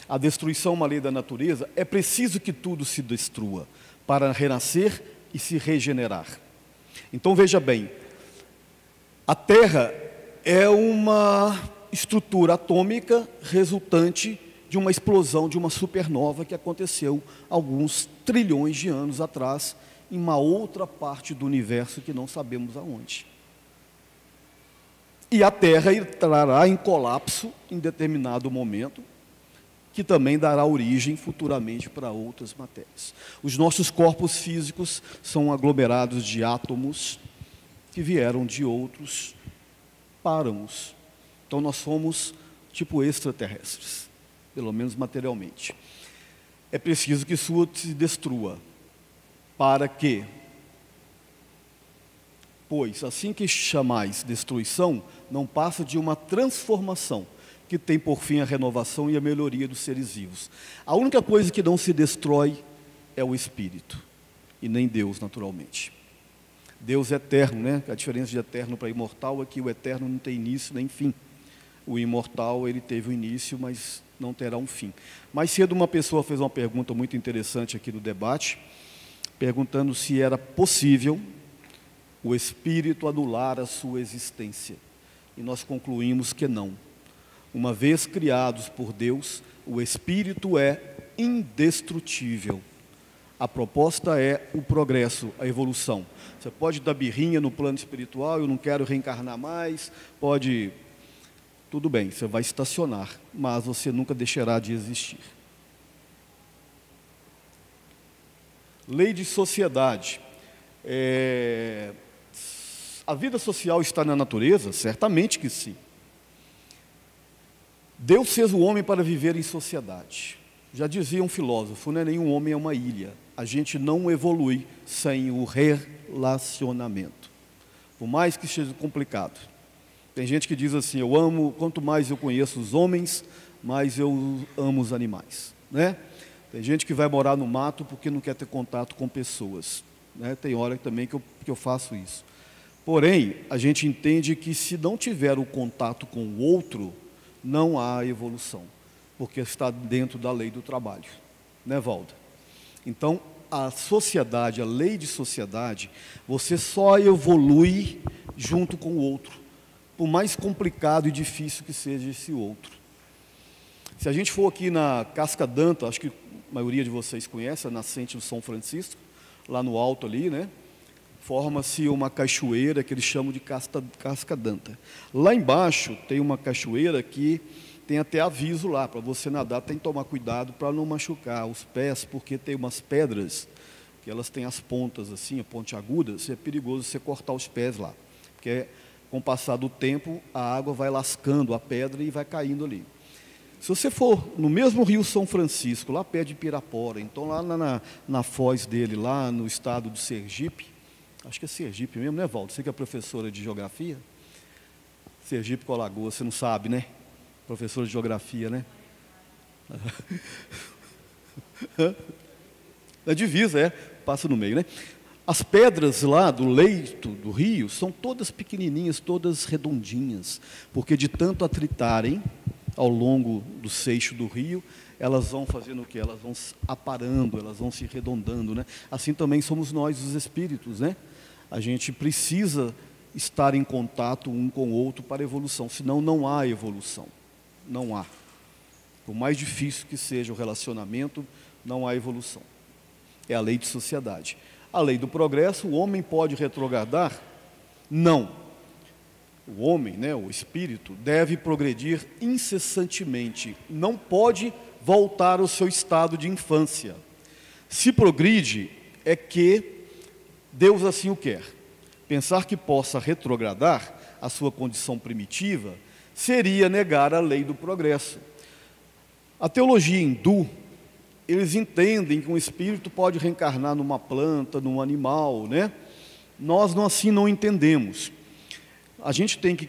A destruição é uma lei da natureza. É preciso que tudo se destrua para renascer e se regenerar. Então, veja bem. A Terra é uma estrutura atômica resultante de uma explosão de uma supernova que aconteceu alguns trilhões de anos atrás em uma outra parte do universo que não sabemos aonde. E a Terra entrará em colapso em determinado momento, que também dará origem futuramente para outras matérias. Os nossos corpos físicos são aglomerados de átomos que vieram de outros páramos. Então, nós somos tipo extraterrestres, pelo menos materialmente. É preciso que isso se destrua. Para quê? Pois, assim que chamais destruição, não passa de uma transformação, que tem por fim a renovação e a melhoria dos seres vivos. A única coisa que não se destrói é o espírito, e nem Deus, naturalmente. Deus é eterno, né? A diferença de eterno para imortal é que o eterno não tem início nem fim. O imortal, ele teve um início, mas não terá um fim. Mais cedo, uma pessoa fez uma pergunta muito interessante aqui no debate, perguntando se era possível o espírito anular a sua existência. E nós concluímos que não. Uma vez criados por Deus, o espírito é indestrutível. A proposta é o progresso, a evolução. Você pode dar birrinha no plano espiritual, eu não quero reencarnar mais, pode... Tudo bem, você vai estacionar, mas você nunca deixará de existir. Lei de sociedade. A vida social está na natureza? Certamente que sim. Deus fez o homem para viver em sociedade. Já dizia um filósofo, não é nenhum homem, é uma ilha. a gente não evolui sem o relacionamento. Por mais que seja complicado. Tem gente que diz assim, eu amo, quanto mais eu conheço os homens, mais eu amo os animais, né? Tem gente que vai morar no mato porque não quer ter contato com pessoas, né? Tem hora também que eu faço isso. Porém, a gente entende que se não tiver o contato com o outro, não há evolução, porque está dentro da lei do trabalho, né, Valda? Então, a sociedade, a lei de sociedade, você só evolui junto com o outro, por mais complicado e difícil que seja esse outro. Se a gente for aqui na Casca d'Anta, acho que a maioria de vocês conhece, a nascente do São Francisco, lá no alto ali, né? Forma-se uma cachoeira que eles chamam de Casca d'Anta. Lá embaixo tem uma cachoeira que tem até aviso lá, para você nadar tem que tomar cuidado para não machucar os pés, porque tem umas pedras, que elas têm as pontas assim, pontiagudas, é perigoso você cortar os pés lá, porque com o passar do tempo a água vai lascando a pedra e vai caindo ali. Se você for no mesmo Rio São Francisco, lá perto de Pirapora, então lá na foz dele, lá no estado do Sergipe, acho que é Sergipe mesmo, né, Valdo? Você que é professora de geografia? Sergipe com Alagoas, você não sabe, né? Professora de geografia, né? A divisa, passa no meio, né? As pedras lá do leito do rio são todas pequenininhas, todas redondinhas, porque de tanto atritarem ao longo do seixo do rio, elas vão fazendo o quê? Elas vão aparando, elas vão se arredondando, né? Assim também somos nós, os espíritos, né? A gente precisa estar em contato um com o outro para a evolução, senão não há evolução. Não há. Por mais difícil que seja o relacionamento, não há evolução. É a lei de sociedade. A lei do progresso, o homem pode retrogradar? Não. O homem, né, o espírito, deve progredir incessantemente. Não pode voltar ao seu estado de infância. Se progride, é que Deus assim o quer. Pensar que possa retrogradar a sua condição primitiva seria negar a lei do progresso. A teologia hindu, eles entendem que um espírito pode reencarnar numa planta, num animal, né? Nós assim não entendemos. A gente tem que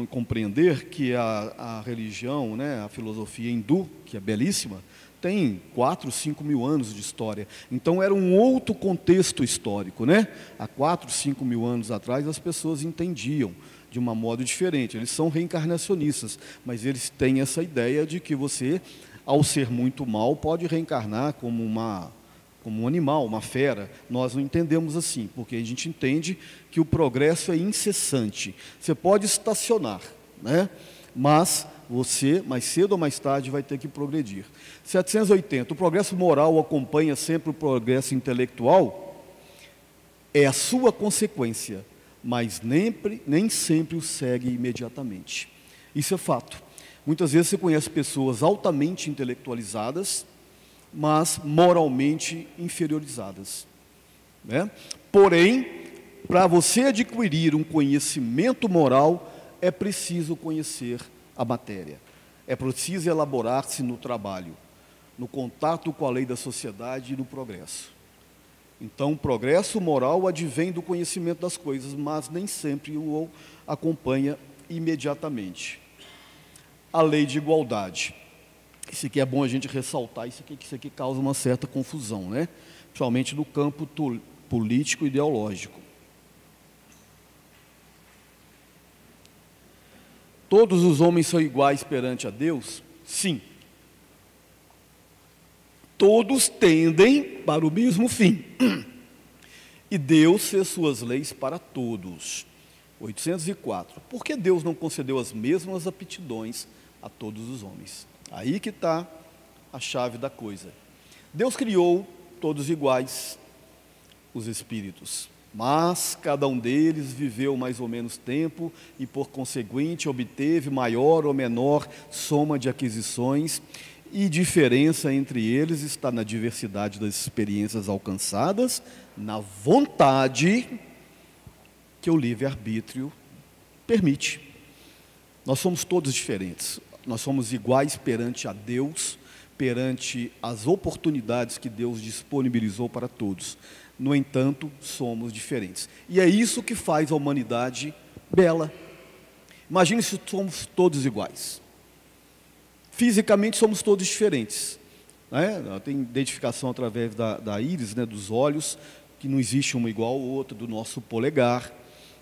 compreender que a religião, né, a filosofia hindu, que é belíssima, tem 4, 5 mil anos de história. Então era um outro contexto histórico, né? Há 4, 5 mil anos atrás as pessoas entendiam de um modo diferente. Eles são reencarnacionistas, mas eles têm essa ideia de que você, ao ser muito mal, pode reencarnar como um animal, uma fera. Nós não entendemos assim, porque a gente entende que o progresso é incessante. Você pode estacionar, né? Mas você, mais cedo ou mais tarde, vai ter que progredir. 780. O progresso moral acompanha sempre o progresso intelectual? É a sua consequência, mas nem sempre o segue imediatamente. Isso é fato. Muitas vezes você conhece pessoas altamente intelectualizadas, mas moralmente inferiorizadas, né? Porém, para você adquirir um conhecimento moral, é preciso conhecer a matéria. É preciso elaborar-se no trabalho, no contato com a lei da sociedade e no progresso. Então, o progresso moral advém do conhecimento das coisas, mas nem sempre o acompanha imediatamente. A lei de igualdade. Isso aqui é bom a gente ressaltar, isso aqui causa uma certa confusão, né? Principalmente no campo político e ideológico. Todos os homens são iguais perante a Deus? Sim. Todos tendem para o mesmo fim. E Deus fez suas leis para todos. 804. Por que Deus não concedeu as mesmas aptidões a todos os homens? Aí que está a chave da coisa. Deus criou todos iguais, os espíritos, mas cada um deles viveu mais ou menos tempo e, por conseguinte, obteve maior ou menor soma de aquisições, e diferença entre eles está na diversidade das experiências alcançadas, na vontade que o livre-arbítrio permite. Nós somos todos diferentes. Nós somos iguais perante a Deus, perante as oportunidades que Deus disponibilizou para todos. No entanto, somos diferentes. E é isso que faz a humanidade bela. Imagine se somos todos iguais. Fisicamente somos todos diferentes, né? Tem identificação através da íris, né, dos olhos, que não existe uma igual ao outro, do nosso polegar.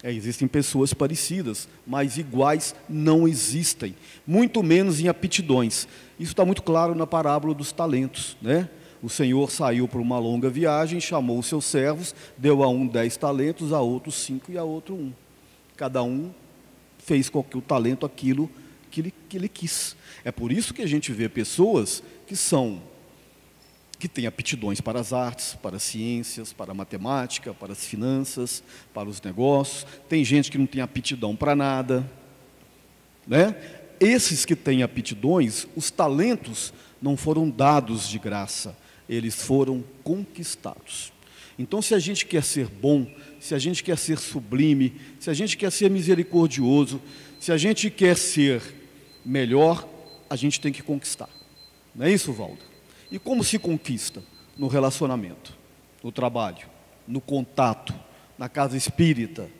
Existem pessoas parecidas, mas iguais não existem, muito menos em aptidões. Isso está muito claro na parábola dos talentos, né? O Senhor saiu para uma longa viagem, chamou os seus servos, deu a um 10 talentos, a outro 5 e a outro 1. Cada um fez com que o talento aquilo que ele quis. É por isso que a gente vê pessoas que têm aptidões para as artes, para as ciências, para a matemática, para as finanças, para os negócios. Tem gente que não tem aptidão para nada, né? Esses que têm aptidões, os talentos não foram dados de graça, eles foram conquistados. Então, se a gente quer ser bom, se a gente quer ser sublime, se a gente quer ser misericordioso, se a gente quer ser melhor, a gente tem que conquistar. Não é isso, Valdo? E como se conquista? No relacionamento, no trabalho, no contato, na casa espírita,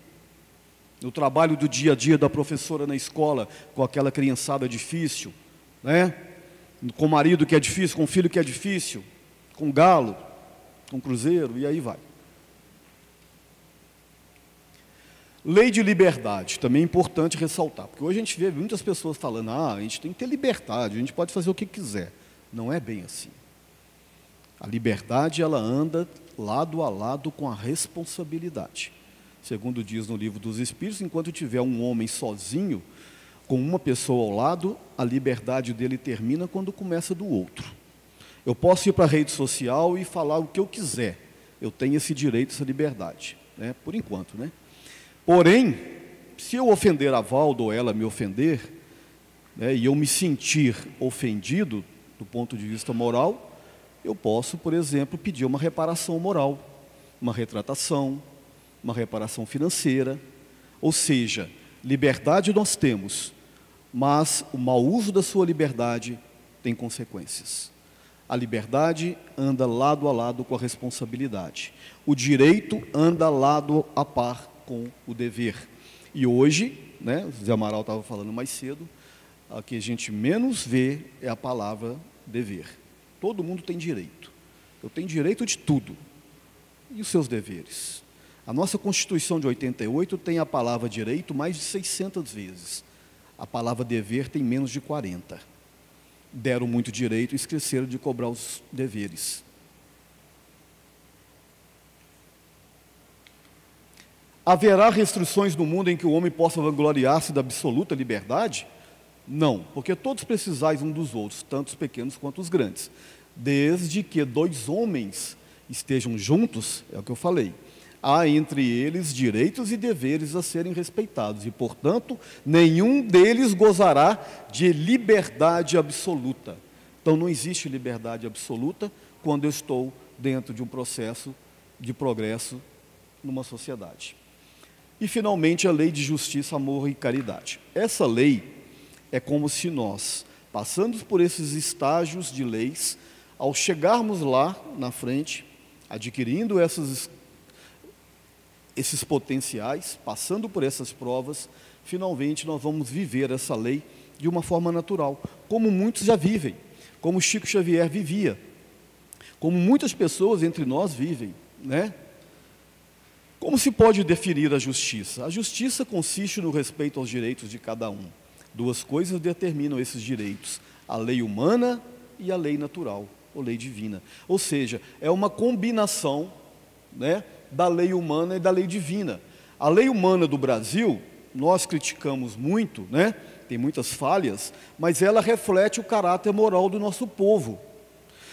no trabalho do dia a dia da professora na escola, com aquela criançada difícil, né? Com o marido que é difícil, com o filho que é difícil, com o galo, com o cruzeiro, e aí vai. Lei de liberdade, também é importante ressaltar, porque hoje a gente vê muitas pessoas falando, a gente tem que ter liberdade, a gente pode fazer o que quiser. Não é bem assim. A liberdade, ela anda lado a lado com a responsabilidade. Segundo diz no Livro dos Espíritos, enquanto tiver um homem sozinho, com uma pessoa ao lado, a liberdade dele termina quando começa do outro. Eu posso ir para a rede social e falar o que eu quiser. Eu tenho esse direito, essa liberdade, né? Por enquanto, né? Porém, se eu ofender a Valdo ou ela me ofender, né, e eu me sentir ofendido do ponto de vista moral, eu posso, por exemplo, pedir uma reparação moral, uma retratação, uma reparação financeira. Ou seja, liberdade nós temos, mas o mau uso da sua liberdade tem consequências. A liberdade anda lado a lado com a responsabilidade. O direito anda lado a par com o dever. E hoje, né, o Zé Amaral estava falando mais cedo, a que a gente menos vê é a palavra dever. Todo mundo tem direito. Eu tenho direito de tudo. E os seus deveres? A nossa Constituição de 88 tem a palavra direito mais de 600 vezes. A palavra dever tem menos de 40. Deram muito direito e esqueceram de cobrar os deveres. Haverá restrições no mundo em que o homem possa vangloriar-se da absoluta liberdade? Não, porque todos precisais um dos outros, tanto os pequenos quanto os grandes. Desde que dois homens estejam juntos, é o que eu falei, há entre eles direitos e deveres a serem respeitados, e, portanto, nenhum deles gozará de liberdade absoluta. Então, não existe liberdade absoluta quando eu estou dentro de um processo de progresso numa sociedade. E, finalmente, a lei de justiça, amor e caridade. Essa lei é como se nós, passando por esses estágios de leis, ao chegarmos lá na frente, adquirindo esses potenciais, passando por essas provas, finalmente nós vamos viver essa lei de uma forma natural, como muitos já vivem, como Chico Xavier vivia, como muitas pessoas entre nós vivem, né? Como se pode definir a justiça? A justiça consiste no respeito aos direitos de cada um. Duas coisas determinam esses direitos: a lei humana e a lei natural, ou lei divina. Ou seja, é uma combinação, né, da lei humana e da lei divina. A lei humana do Brasil, nós criticamos muito, né, tem muitas falhas, mas ela reflete o caráter moral do nosso povo.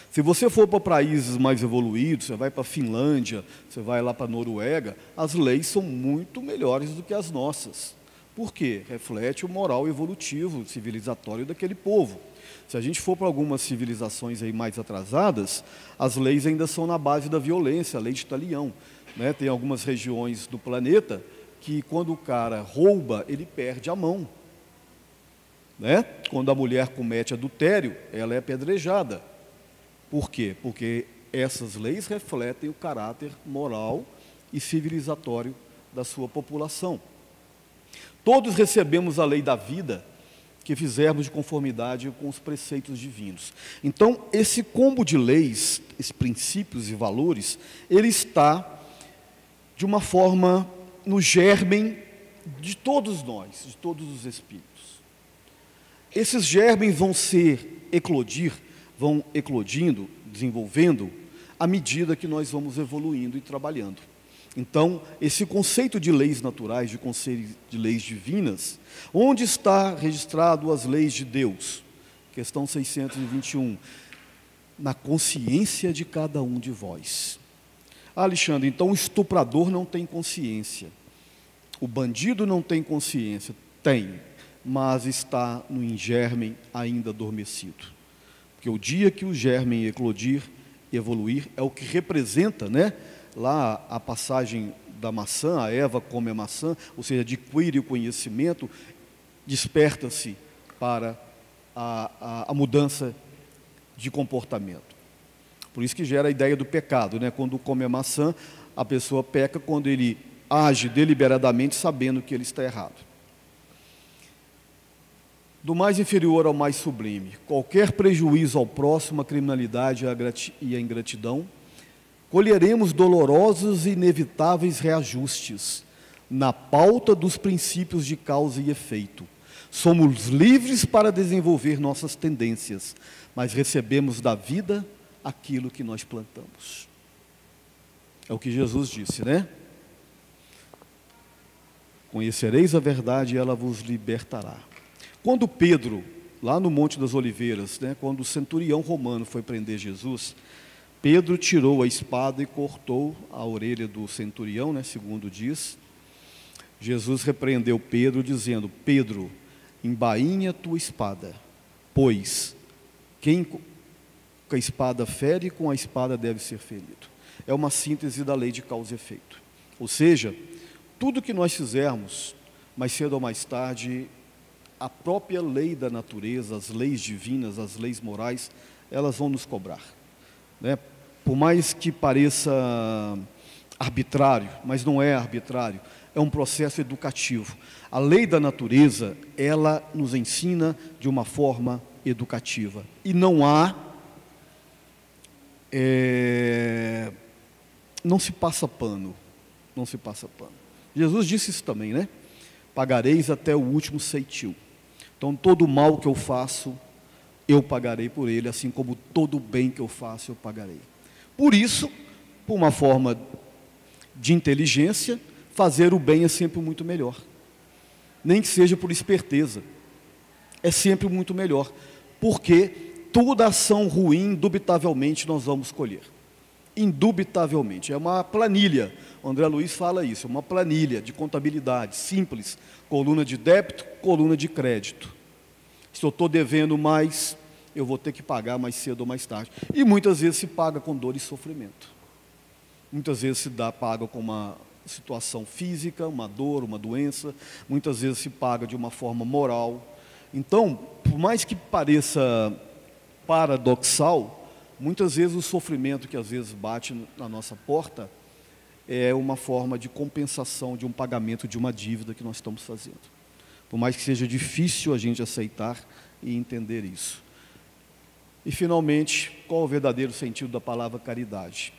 Se você for para países mais evoluídos, você vai para a Finlândia, você vai lá para a Noruega, as leis são muito melhores do que as nossas. Por quê? Reflete o moral evolutivo, civilizatório daquele povo. Se a gente for para algumas civilizações aí mais atrasadas, as leis ainda são na base da violência, a lei de talião, né? Tem algumas regiões do planeta que, quando o cara rouba, ele perde a mão. né? Quando a mulher comete adultério, ela é apedrejada. Por quê? Porque essas leis refletem o caráter moral e civilizatório da sua população. Todos recebemos a lei da vida que fizermos de conformidade com os preceitos divinos. Então, esse combo de leis, esses princípios e valores, ele está, de uma forma, no germen de todos nós, de todos os espíritos. Esses germens vão vão eclodindo, desenvolvendo, à medida que nós vamos evoluindo e trabalhando. Então, esse conceito de leis naturais, de conceito de leis divinas, onde está registrado as leis de Deus? Questão 621. Na consciência de cada um de vós. Alexandre, então o estuprador não tem consciência. O bandido não tem consciência. Tem, mas está no germen ainda adormecido. Porque o dia que o germen eclodir, evoluir, é o que representa, né? Lá a passagem da maçã, a Eva come a maçã, ou seja, adquire o conhecimento, desperta-se para a mudança de comportamento. Por isso que gera a ideia do pecado, né? Quando come a maçã, a pessoa peca quando ele age deliberadamente sabendo que ele está errado. Do mais inferior ao mais sublime, qualquer prejuízo ao próximo, a criminalidade e a ingratidão, colheremos dolorosos e inevitáveis reajustes na pauta dos princípios de causa e efeito. Somos livres para desenvolver nossas tendências, mas recebemos da vida aquilo que nós plantamos. É o que Jesus disse, né? Conhecereis a verdade e ela vos libertará. Quando Pedro, lá no Monte das Oliveiras, né, quando o centurião romano foi prender Jesus, Pedro tirou a espada e cortou a orelha do centurião, né, segundo diz. Jesus repreendeu Pedro, dizendo: Pedro, embainha tua espada, pois quem com a espada fere, com a espada deve ser ferido. É uma síntese da lei de causa e efeito. Ou seja, tudo que nós fizermos, mais cedo ou mais tarde, a própria lei da natureza, as leis divinas, as leis morais, elas vão nos cobrar, né? Por mais que pareça arbitrário, mas não é arbitrário, é um processo educativo. A lei da natureza, ela nos ensina de uma forma educativa. E não se passa pano, não se passa pano. Jesus disse isso também, né? Pagareis até o último ceitil. Então, todo o mal que eu faço, eu pagarei por ele, assim como todo o bem que eu faço, eu pagarei. Por isso, por uma forma de inteligência, fazer o bem é sempre muito melhor. Nem que seja por esperteza. É sempre muito melhor. Porque toda ação ruim, indubitavelmente, nós vamos colher. Indubitavelmente. É uma planilha. O André Luiz fala isso. É uma planilha de contabilidade simples. Coluna de débito, coluna de crédito. Se eu estou devendo mais, eu vou ter que pagar mais cedo ou mais tarde. E muitas vezes se paga com dor e sofrimento. Muitas vezes paga com uma situação física, uma dor, uma doença. Muitas vezes se paga de uma forma moral. Então, por mais que pareça paradoxal, muitas vezes o sofrimento que às vezes bate na nossa porta é uma forma de compensação de um pagamento de uma dívida que nós estamos fazendo. Por mais que seja difícil a gente aceitar e entender isso. E, finalmente, qual o verdadeiro sentido da palavra caridade?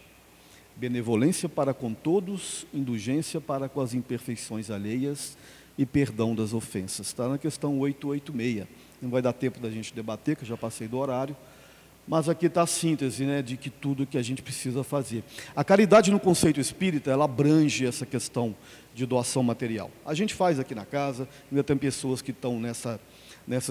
Benevolência para com todos, indulgência para com as imperfeições alheias e perdão das ofensas. Está na questão 886. Não vai dar tempo da gente debater, que eu já passei do horário. Mas aqui está a síntese, né, de que tudo que a gente precisa fazer. A caridade no conceito espírita, ela abrange essa questão de doação material. A gente faz aqui na casa, ainda tem pessoas que estão nessa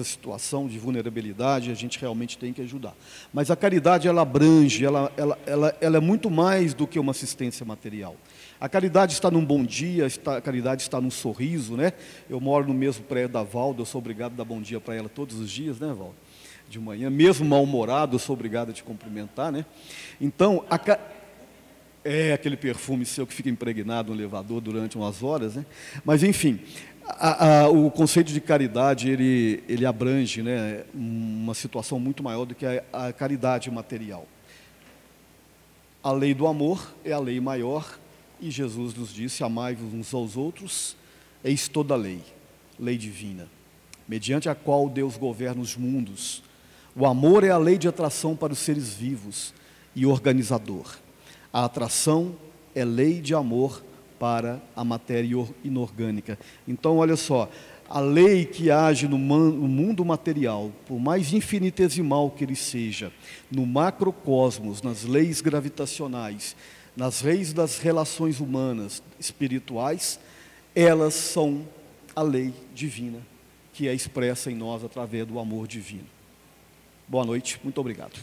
situação de vulnerabilidade, a gente realmente tem que ajudar. Mas a caridade, ela abrange, ela é muito mais do que uma assistência material. A caridade está num bom dia, a caridade está num sorriso, né? Eu moro no mesmo prédio da Valda, eu sou obrigado a dar bom dia para ela todos os dias, né, Valda? De manhã, mesmo mal-humorado, eu sou obrigado a te cumprimentar, né? Então, É aquele perfume seu que fica impregnado no elevador durante umas horas, né? Mas, enfim, o conceito de caridade, ele abrange, né, uma situação muito maior do que a caridade material. A lei do amor é a lei maior, e Jesus nos disse: amai-vos uns aos outros, eis toda a lei, lei divina, mediante a qual Deus governa os mundos. O amor é a lei de atração para os seres vivos e organizador. A atração é lei de amor para a matéria inorgânica. Então, olha só, a lei que age no mundo material, por mais infinitesimal que ele seja, no macrocosmos, nas leis gravitacionais, nas leis das relações humanas, espirituais, elas são a lei divina, que é expressa em nós através do amor divino. Boa noite, muito obrigado.